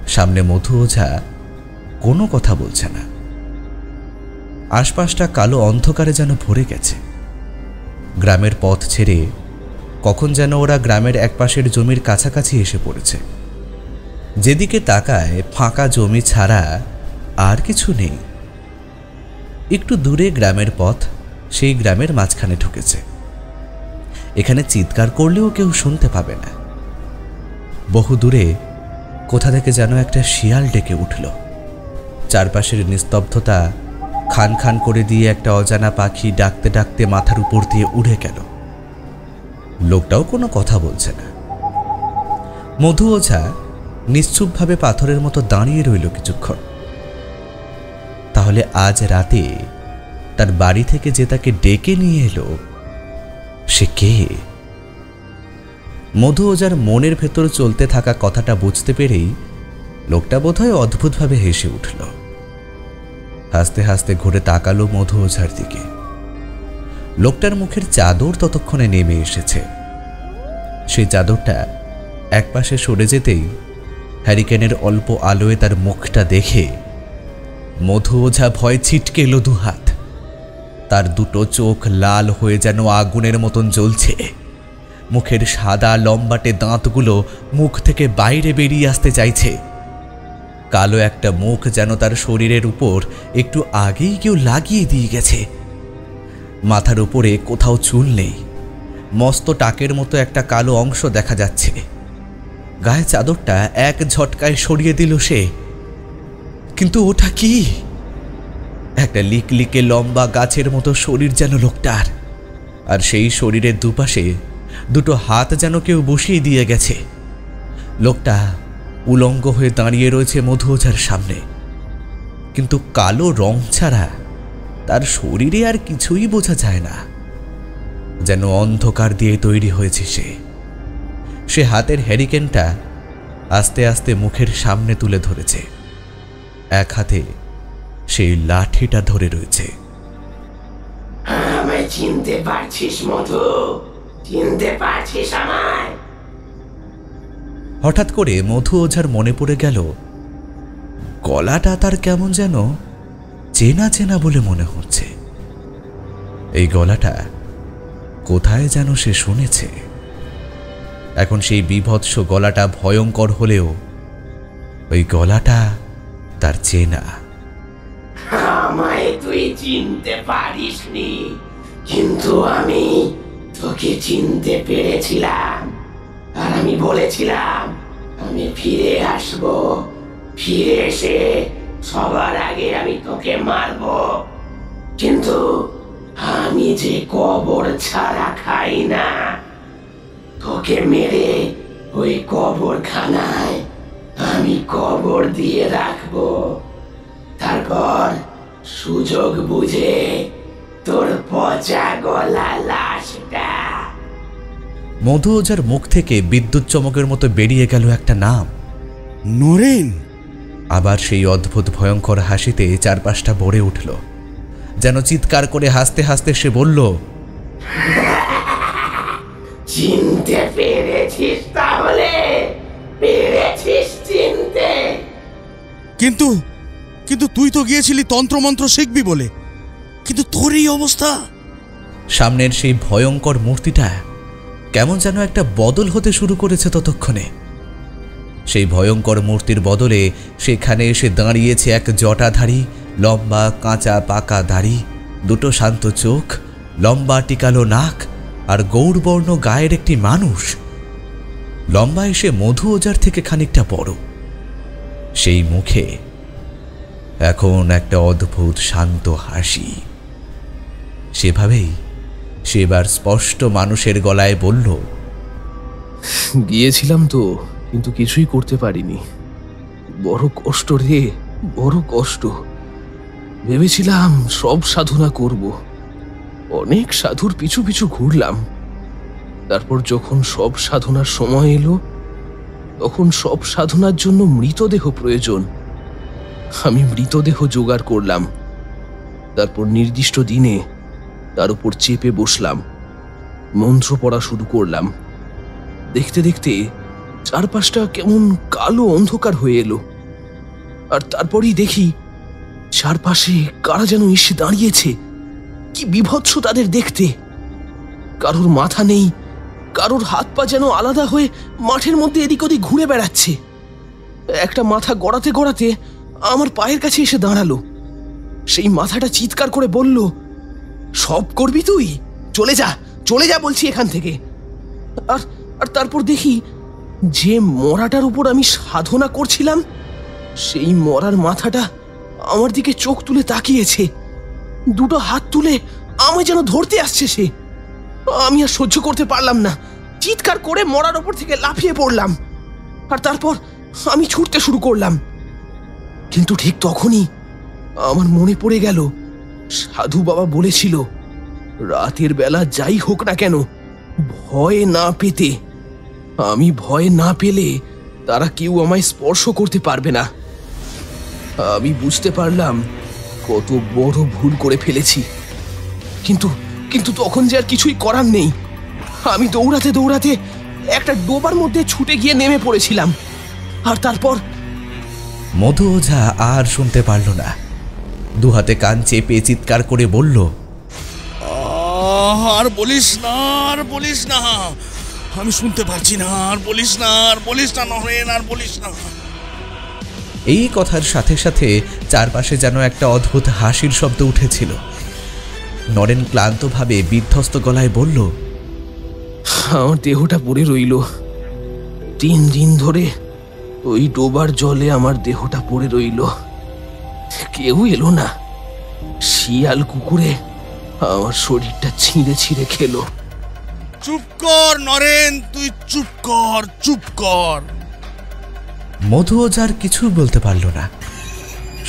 S3: সামনে মধু ওঝা কোনো কথা বলছে না। আশপাশটা কালো অন্ধকারে যেন ভরে গেছে। গ্রামের পথ ছেড়ে কখন যেন ওরা গ্রামের একপাশের জমির কাছাকাছি এসে পড়েছে। যেদিকে তাকায় ফাঁকা জমি ছাড়া আর কিছু নেই। একটু দূরে গ্রামের পথ সেই গ্রামের মাঝখানে ঢুকেছে। এখানে চিৎকার করলেও কেউ শুনতে পাবে না। বহু দূরে কোথা থেকে যেন একটা শিয়াল ডেকে উঠল। চারপাশের নিস্তব্ধতা খান খান করে দিয়ে একটা অজানা পাখি ডাকতে ডাকতে মাথার উপর দিয়ে উড়ে গেল। লোকটাও কোনো কথা বলছে না। মধু ওঝা নিশ্চুপভাবে পাথরের মতো দাঁড়িয়ে রইল কিছুক্ষণ। তাহলে আজ রাতে তার বাড়ি থেকে যে তাকে ডেকে নিয়ে এলো সে কে? মধু ওঝার মনের ভেতর চলতে থাকা কথাটা বুঝতে পেরেই লোকটা বোধহয় অদ্ভুতভাবে হেসে উঠল। হাসতে হাসতে ঘুরে তাকালো মধু ওঝার দিকে। লোকটার মুখের চাদর ততক্ষণে নেমে এসেছে। সেই চাদরটা একপাশে সরে যেতেই হ্যারিকেনের অল্প আলোয় তার মুখটা দেখে মধু ওঝা ভয় ছিটকে এলো দুহাত। তার দুটো চোখ লাল হয়ে যেন আগুনের মতন জ্বলছে। মুখের সাদা লম্বাটে দাঁতগুলো মুখ থেকে বাইরে বেরিয়ে আসতে চাইছে। কালো একটা মুখ যেন তার শরীরের উপর একটু আগেই কেউ লাগিয়ে দিয়ে গেছে। মাথার উপরে কোথাও চুল নেই। মস্ত টাকের মতো একটা কালো অংশ দেখা যাচ্ছে। গায়ে চাদরটা এক ঝটকায় সরিয়ে দিল সে। কিন্তু ওটা কি? একটা লিকলিকে লম্বা গাছের মতো শরীর যেন লোকটার। আর সেই শরীরের দুপাশে দুটো হাত যেন কেউ বসিয়ে দিয়ে গেছে। লোকটা উলঙ্গ হয়ে দাঁড়িয়ে রয়েছে মধু ওঝার সামনে। কিন্তু কালো রং ছাড়া তার শরীরে আর কিছুই বোঝা যায় না। যেন অন্ধকার দিয়ে তৈরি হয়েছে সে হাতের হ্যারিকেনটা আস্তে আস্তে মুখের সামনে তুলে ধরেছে। এক হাতে সেই লাঠিটা ধরে রয়েছে।
S2: আমায় চিনতে পারছিস মধু? চিনতে পারছিস আমায়?
S3: হঠাৎ করে মধু ওঝার মনে পড়ে গেল গলাটা তার কেমন যেন চেনা চেনা বলে মনে হচ্ছে। এই গলাটা কোথায় যেন সে শুনেছে। এখন সেই বিভৎস গলাটা ভয়ঙ্কর হলেও ওই গলাটা তার চেনা।
S2: আমায় তুই চিনতে পারিসনি, কিন্তু আমি তোকে চিনতে পেরেছিলাম। আর আমি বলেছিলাম আমি ফিরে আসব। ফিরে এসে সবার আগে আমি তোকে মারব। কিন্তু আমি যে কবর ছাড়া খাই না। তোকে মেরে ওই কবরখানায় আমি কবর দিয়ে রাখবো। তারপর সুযোগ বুঝে তোর পচা গলা লাশটা।
S3: মধু ওঝার মুখ থেকে বিদ্যুৎ চমকের মতো বেরিয়ে গেল একটা নাম।
S1: নরেন!
S3: আবার সেই অদ্ভুত ভয়ঙ্কর হাসিতে চারপাশটা ভরে উঠল। যেন চিৎকার করে হাসতে হাসতে সে বলল,
S2: চিনতে পেরেছিস? তাহলে পেরেছিস চিনতে?
S1: কিন্তু কিন্তু তুই তো গিয়েছিলি তন্ত্রমন্ত্র শিখবি বলে, কিন্তু তোর এই অবস্থা।
S3: সামনের সেই ভয়ঙ্কর মূর্তিটা কেমন যেন একটা বদল হতে শুরু করেছে ততক্ষণে। সেই ভয়ঙ্কর মূর্তির বদলে সেখানে এসে দাঁড়িয়েছে এক জটাধারী, লম্বা কাঁচা পাকা দাড়ি, দুটো শান্ত চোখ, লম্বা টিকালো নাক আর গৌরবর্ণ গায়ের একটি মানুষ। লম্বা এসে মধু ওঝার থেকে খানিকটা বড়। সেই মুখে এখন একটা অদ্ভুত শান্ত হাসি। সেভাবেই সেবার স্পষ্ট মানুষের গলায় বলল,
S4: গিয়েছিলাম তো, কিন্তু কিছুই করতে পারিনি। বড় কষ্ট রে, বড় কষ্ট। ভেবেছিলাম সব সাধনা করব, অনেক সাধুর পিছু পিছু ঘুরলাম। তারপর যখন সব সাধনার সময় এলো, তখন সব সাধনার জন্য মৃতদেহ প্রয়োজন। আমি মৃতদেহ জোগাড় করলাম। তারপর নির্দিষ্ট দিনে তার উপর চেপে বসলাম, মন্ত্র পড়া শুরু করলাম। দেখতে দেখতে চারপাশটা কেমন কালো অন্ধকার হয়ে এলো। আর তারপরই দেখি চারপাশে কারা যেন এসে দাঁড়িয়েছে। কি বিভৎস তাদের দেখতে! কারোর মাথা নেই, কারোর হাত পা যেন আলাদা হয়ে মাঠের মধ্যে এদিক ওদিক ঘুরে বেড়াচ্ছে। একটা মাথা গড়াতে গড়াতে আমার পায়ের কাছে এসে দাঁড়ালো। সেই মাথাটা চিৎকার করে বলল, সব করবি তুই? চলে যা, চলে যা বলছি এখান থেকে। আর তারপর দেখি যে মরাটার উপর আমি সাধনা করছিলাম, সেই মরার মাথাটা আমার দিকে চোখ তুলে তাকিয়েছে। দুটো হাত তুলে আমায় যেন ধরতে আসছে সে। আমি আর সহ্য করতে পারলাম না, চিৎকার করে মরার ওপর থেকে লাফিয়ে পড়লাম। আর তারপর আমি ছুটতে শুরু করলাম। কিন্তু ঠিক তখনই আমার মনে পড়ে গেল, সাধু বাবা বলেছিল রাতের বেলা যাই হোক না কেন ভয় না পেতে। আমি ভয় না পেলে তারা কেউ আমায় স্পর্শ করতে পারবে না। আমি বুঝতে পারলাম কত বড় ভুল করে ফেলেছি। কিন্তু তখন যে আর কিছুই করার নেই। আমি দৌড়াতে দৌড়াতে একটা ডোবার মধ্যে ছুটে গিয়ে নেমে পড়েছিলাম। আর তারপর
S3: মধু ওঝা আর শুনতে পারল না। দুহাতে কান চেপে চিৎকার করে বলল,
S1: আর বলিস না, আর বলিস না, আমি শুনতে পারছি না, আর বলিস না, আর বলিস না নরেন, আর বলিস না।
S3: এই কথার সাথে সাথে চারপাশে যেন একটা অদ্ভুত হাসির শব্দ উঠেছিল। নরেন ক্লান্তভাবে বিধ্বস্ত গলায় বলল,
S4: আমার দেহটা পড়ে রইল। 3 দিন ধরে ওই ডোবার জলে আমার দেহটা পড়ে রইল। কেউ এলো না। শিয়াল কুকুরে আমার শরীরটা ছিঁড়ে ছিঁড়ে খেলো।
S1: চুপ কর নরেন, তুই চুপ কর, চুপ কর।
S3: মধু ওঝার কিছু বলতে পারল না।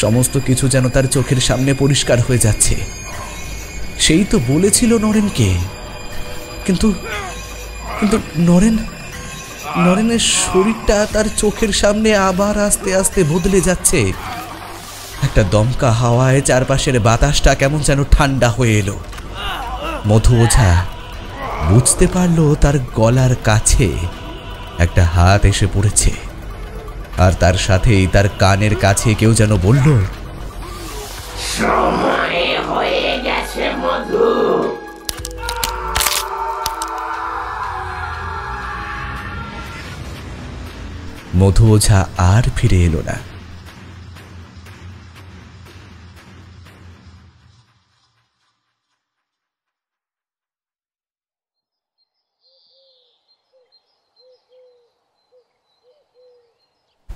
S3: সমস্ত কিছু যেন তার চোখের সামনে পরিষ্কার হয়ে যাচ্ছে। সেই তো বলেছিল নরেনকে, কিন্তু নরেনের শরীরটা তার চোখের সামনে আবার আস্তে আস্তে বদলে যাচ্ছে। একটা দমকা হাওয়ায় চারপাশের বাতাসটা কেমন যেন ঠান্ডা হয়ে এলো। মধু ওঝা বুঝতে পারল তার গলার কাছে একটা হাত এসে পড়েছে। আর তার সাথেই তার কানের কাছে কেউ যেন বলল,
S2: সময় হয়ে গেছে মধু।
S3: মধু ওঝা আর ফিরে এলো না।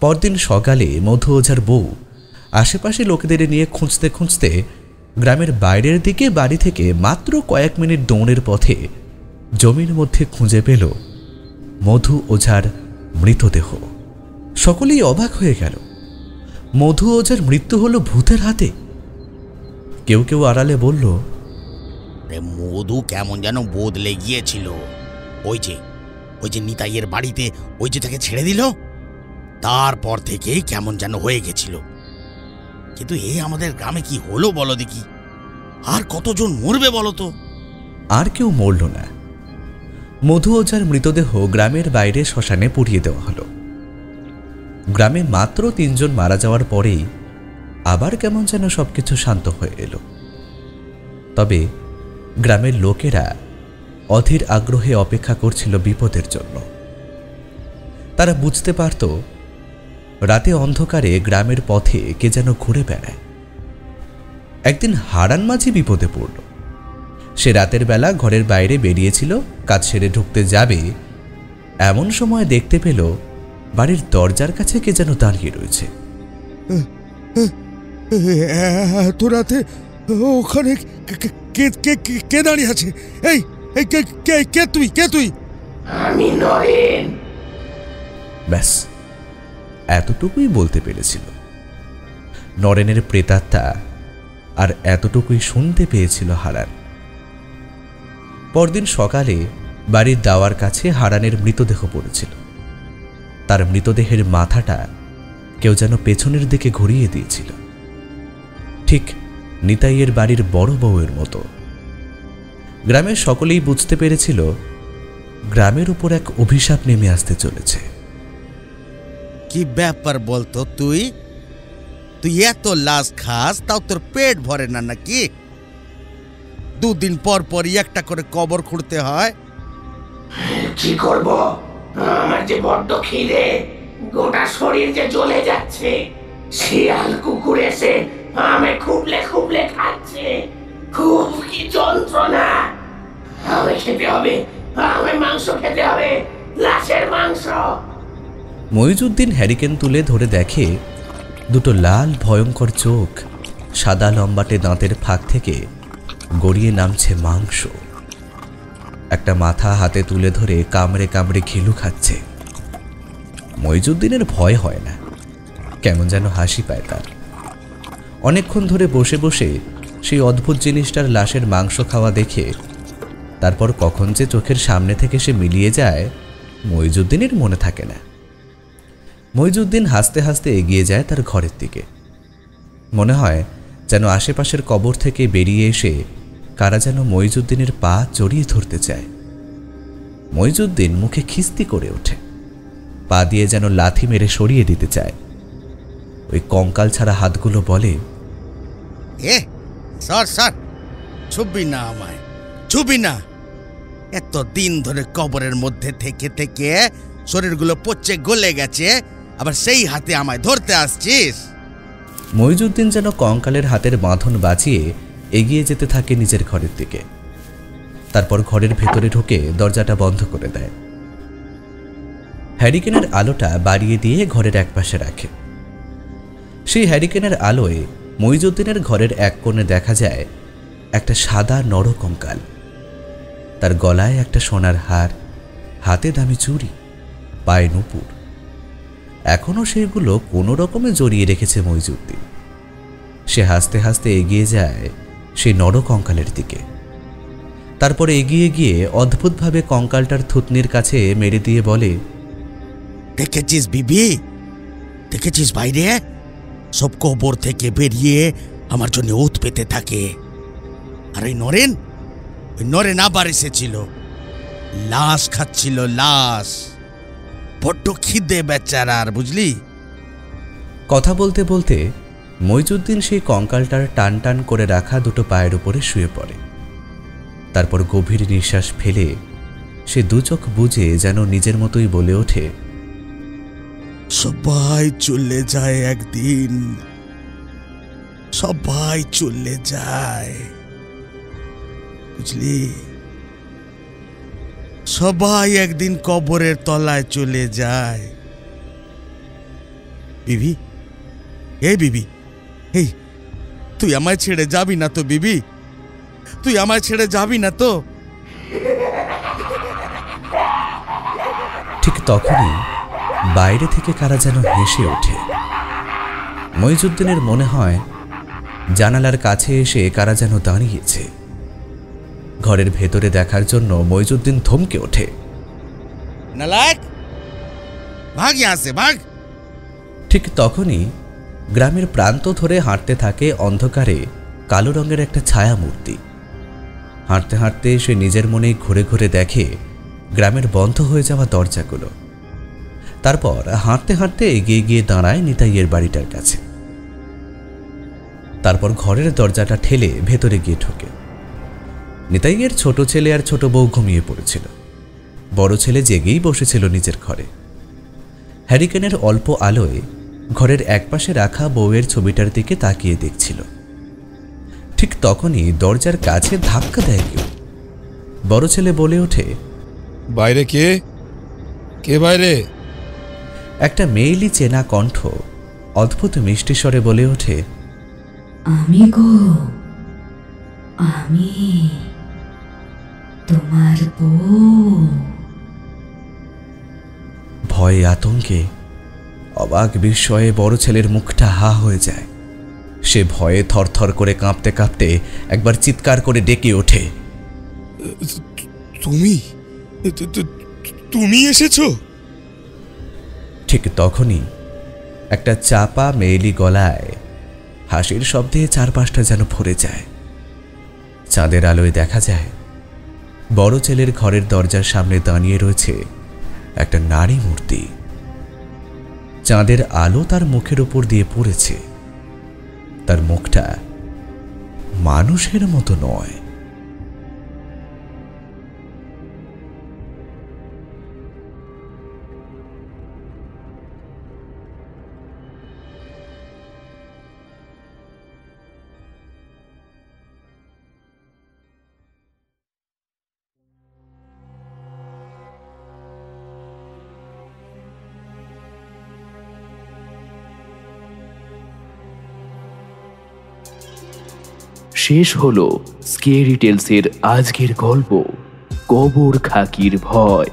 S3: পরদিন সকালে মধু ওঝার বউ আশেপাশে লোকেদের নিয়ে খুঁজতে খুঁজতে গ্রামের বাইরের দিকে বাড়ি থেকে মাত্র কয়েক মিনিট দৌড়ের পথে জমির মধ্যে খুঁজে পেল মধু ওঝার মৃতদেহ। সকলেই অবাক হয়ে গেল। মধু ওঝার মৃত্যু হলো ভূতের হাতে। কেউ কেউ আড়ালে বলল,
S8: মধু কেমন যেন বদলে গিয়েছিল। ওই যে নিতাইয়ের বাড়িতে ওই যে তাকে ছেড়ে দিল, তারপর থেকেই কেমন যেন হয়ে গেছিল। কিন্তু আমাদের গ্রামে কি হলো বলো দেখি? আর কতজন মরবে বলো তো?
S3: আর কেউ মরল না। মধু ওঝার মৃতদেহ গ্রামের বাইরে শ্মশানে পুড়িয়ে দেওয়া হলো। গ্রামে মাত্র 3 জন মারা যাওয়ার পরেই আবার কেমন যেন সবকিছু শান্ত হয়ে এলো। তবে গ্রামের লোকেরা অধীর আগ্রহে অপেক্ষা করছিল বিপদের জন্য। তারা বুঝতে পারত রাতে অন্ধকারে গ্রামের পথে কে যেন ঘুরে বেড়ায়। একদিন হারান মাঝি বিপদে পড়ল। সে রাতের বেলা ঘরের বাইরে বেরিয়েছিল, কাজ সেরে ঢুকতে যাবে, এমন সময় দেখতে পেল বাড়ির দরজার কাছে কে যেন দাঁড়িয়ে রয়েছে।
S1: এত রাতে ওখানে কে দাঁড়িয়ে আছে? এই কে তুই?
S2: আমি নরেন।
S3: ব্যাস এতটুকুই বলতে পেরেছিল। নরেনের প্রেতাত্মা আর এতটুকুই শুনতে পেয়েছিল হারান। পরদিন সকালে বাড়ির দাওয়ার কাছে হারানের মৃতদেহ পড়েছিল। তার মৃতদেহের মাথাটা কেউ যেন পেছনের দিকে ঘুরিয়ে দিয়েছিল, ঠিক নিতাইয়ের বাড়ির বড় বউয়ের মতো। গ্রামের সকলেই বুঝতে পেরেছিল গ্রামের উপর এক অভিশাপ নেমে আসতে চলেছে।
S1: কি ব্যাপার বলতো? তুই এত লাশ খাস, তাও তোর পেট ভরে না নাকি? 2 দিন পর পরই একটা করে কবর খুঁড়তে হয়।
S2: কি করব? আমার যে বড্ড খিদে, গোটা শরীর যে জ্বলে যাচ্ছে। শিয়াল কুকুর এসে আমি খুবলে খাচ্ছে। খুব কি যন্ত্রণা! আমি খেতে হবে, আমি মাংস খেতে হবে, লাশের মাংস।
S3: মইজুদ্দিন হ্যারিকেন তুলে ধরে দেখে 2 লাল ভয়ঙ্কর চোখ সাদা লম্বাটে দাঁতের ফাঁক থেকে গড়িয়ে নামছে মাংস। একটা মাথা হাতে তুলে ধরে কামড়ে কামড়ে ঘিলু খাচ্ছে। মইজুদ্দিনের ভয় হয় না, কেমন যেন হাসি পায় তার। অনেকক্ষণ ধরে বসে বসে সেই অদ্ভুত জিনিসটার লাশের মাংস খাওয়া দেখে তারপর কখন যে চোখের সামনে থেকে সে মিলিয়ে যায় মইজুদ্দিনের মনে থাকে না। মইজুদ্দিন হাসতে হাসতে এগিয়ে যায় তার ঘরের দিকে। মনে হয় যেন আশেপাশের কবর থেকে বেরিয়ে এসে কারা যেন মইজুদ্দিনের পা জড়িয়ে ধরতে চায়। মইজুদ্দিন মুখে খিস্তি করে ওঠে, পা দিয়ে যেন লাথি মেরে সরিয়ে দিতে চায়। ওই কঙ্কাল ছাড়া হাতগুলো বলে,
S1: সর, ছুবি না আমায়, ছুবি না। এত দিন ধরে কবরের মধ্যে থেকে থেকে শরীরগুলো পচে গলে গেছে, আবার সেই হাতে আমায় ধরতে আসছিস?
S3: মইজুদ্দিন যেন কঙ্কালের হাতের বাঁধন বাঁচিয়ে এগিয়ে যেতে থাকে নিজের ঘরের দিকে। তারপর ঘরের ভেতরে ঢুকে দরজাটা বন্ধ করে দেয়। হ্যারিকেনের আলোটা বাড়িয়ে দিয়ে ঘরের একপাশে রাখে। সেই হ্যারিকেনের আলোয় মইজুদ্দিনের ঘরের এক কোণে দেখা যায় একটা সাদা নর কঙ্কাল। তার গলায় একটা সোনার হার, হাতে দামি চুড়ি, পায়ে নুপুর। এখনো সেগুলো কোনো রকমে জড়িয়ে রেখেছে মইজুদ্দিন। সে হাসতে হাসতে এগিয়ে যায় সেই নর কঙ্কালের দিকে। তারপরে এগিয়ে গিয়ে অদ্ভুতভাবে কঙ্কালটার থুতনির কাছে মেরে দিয়ে বলে,
S1: দেখেছিস বিবি? দেখেছিস বাইরে সব কবর থেকে বেরিয়ে আমার জন্য ওত পেতে থাকে। আর ওই নরেন আবার এসেছিল, লাশ খাচ্ছিল, লাশ। বড্ড খিদে বেচারার, বুঝলি?
S3: কথা বলতে বলতে মইজুদ্দিন সেই কঙ্কালটার টান টান করে রাখা 2 পায়ের উপরে শুয়ে পড়ে। তারপর গভীর নিঃশ্বাস ফেলে সে 2 চোখ বুজে যেন নিজের মতোই বলে ওঠে,
S1: সবাই চলে যায় একদিন, সবাই চলে যায়, বুঝলি? সবাই একদিন কবরের তলায় চলে যায়। বিবি, বিবি, তুই আমায় ছেড়ে যাবি না তো? বিবি, তুই আমায় ছেড়ে যাবি না তো?
S3: ঠিক তখনই বাইরে থেকে কারা যেন হেসে ওঠে। মইজুদ্দিনের মনে হয় জানালার কাছে এসে কারা যেন দাঁড়িয়েছে। ঘরের ভেতরে দেখার জন্য মইজুদ্দিন থমকে ওঠে।
S1: নালায়ক, ভাগ यहाँ से, ভাগ।
S3: ঠিক তখনই গ্রামের প্রান্ত ধরে হাঁটতে থাকে অন্ধকারে কালো রঙের একটা ছায়া মূর্তি। হাঁটতে হাঁটতে সে নিজের মনেই ঘুরে ঘুরে দেখে গ্রামের বন্ধ হয়ে যাওয়া দরজাগুলো। তারপর হাঁটতে হাঁটতে এগিয়ে গিয়ে দাঁড়ায় নিতাইয়ের বাড়িটার কাছে। তারপর ঘরের দরজাটা ঠেলে ভেতরে গিয়ে ঢোকে। নিতাইয়ের ছোট ছেলে আর ছোট বউ ঘুমিয়ে পড়েছিল। বড় ছেলে জেগেই বসেছিল নিজের ঘরে। হ্যারিকেনের অল্প আলোয় ঘরের একপাশে রাখা বউয়ের ছবিটার দিকে তাকিয়ে দেখছিল। ঠিক তখনই দরজার কাছে ধাক্কা দেয় কেউ। বড় ছেলে বলে ওঠে,
S7: বাইরে কে? কে বাইরে?
S3: একটা মেয়েলি চেনা কণ্ঠ অদ্ভুত মিষ্টি স্বরে বলে ওঠে,
S5: আমি গো, আমি তোমার বউ।
S3: ভয়ে আতঙ্কে অবাক বিস্ময়ে বড় ছেলের মুখটা হা হয়ে যায়। সে ভয়ে থরথর করে কাঁপতে কাঁপতে একবার চিৎকার করে ডেকে ওঠে,
S7: তুমি তুমি এসেছো?
S3: ঠিক তখনই একটা চাপা মেয়েলি গলায় হাসির শব্দে চারপাশটা যেন ভরে যায়। চাঁদের আলোয় দেখা যায় বড় ছেলের ঘরের দরজার সামনে দাঁড়িয়ে রয়েছে একটা নারী মূর্তি। চাঁদের আলো তার মুখের উপর দিয়ে পড়েছে। তার মুখটা মানুষের মতো নয়।
S4: শেষ হলো স্কেরি টেলসের আজকের গল্প কবর খাকির ভয়।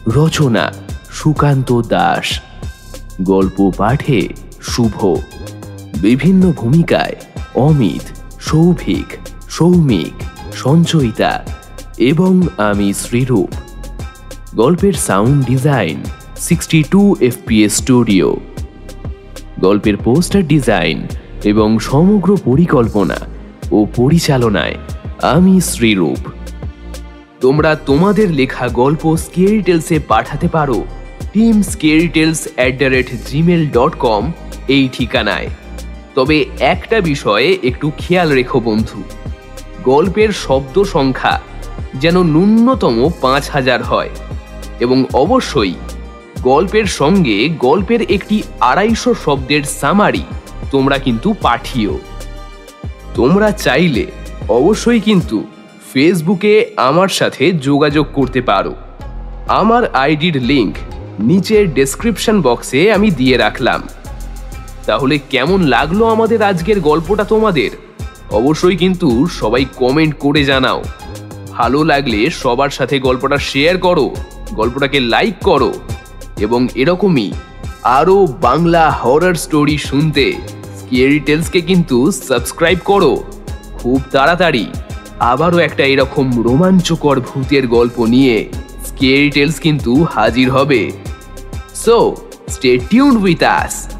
S4: রচনা সুকান্ত দাস, গল্প পাঠে শুভ, বিভিন্ন ভূমিকায় অমিত, সৌভিক, সৌমিক, সঞ্চয়িতা এবং আমি শ্রীরূপ। গল্পের সাউন্ড ডিজাইন 62 FPS স্টুডিও। গল্পের পোস্টার ডিজাইন এবং সমগ্র পরিকল্পনা ও পরিচালনায় আমি শ্রীরূপ। তোমরা তোমাদের লেখা গল্প স্কেরি টেলসে পাঠাতে পারো teamscarytales@gmail.com এই ঠিকানায়। তবে একটা বিষয়ে একটু খেয়াল রেখো বন্ধু, গল্পের শব্দ সংখ্যা যেন ন্যূনতম 5000 হয় এবং অবশ্যই গল্পের সঙ্গে গল্পের একটি 250 শব্দের সামারি তোমরা কিন্তু পাঠিও। তোমরা চাইলে অবশ্যই কিন্তু ফেসবুকে আমার সাথে যোগাযোগ করতে পারো। আমার আইডির লিংক নিচের ডেসক্রিপশন বক্সে আমি দিয়ে রাখলাম। তাহলে কেমন লাগলো আমাদের আজকের গল্পটা তোমাদের? অবশ্যই কিন্তু সবাই কমেন্ট করে জানাও। ভালো লাগলে সবার সাথে গল্পটা শেয়ার করো, গল্পটাকে লাইক করো এবং এরকমই আরও বাংলা হরর স্টোরি শুনতে স্কেরি টেলসকে কিন্তু সাবস্ক্রাইব করো। খুব তাড়াতাড়ি আবারও একটা এরকম রোমাঞ্চকর ভূতের গল্প নিয়ে স্কেরি টেলস কিন্তু হাজির হবে। So stay tuned with us.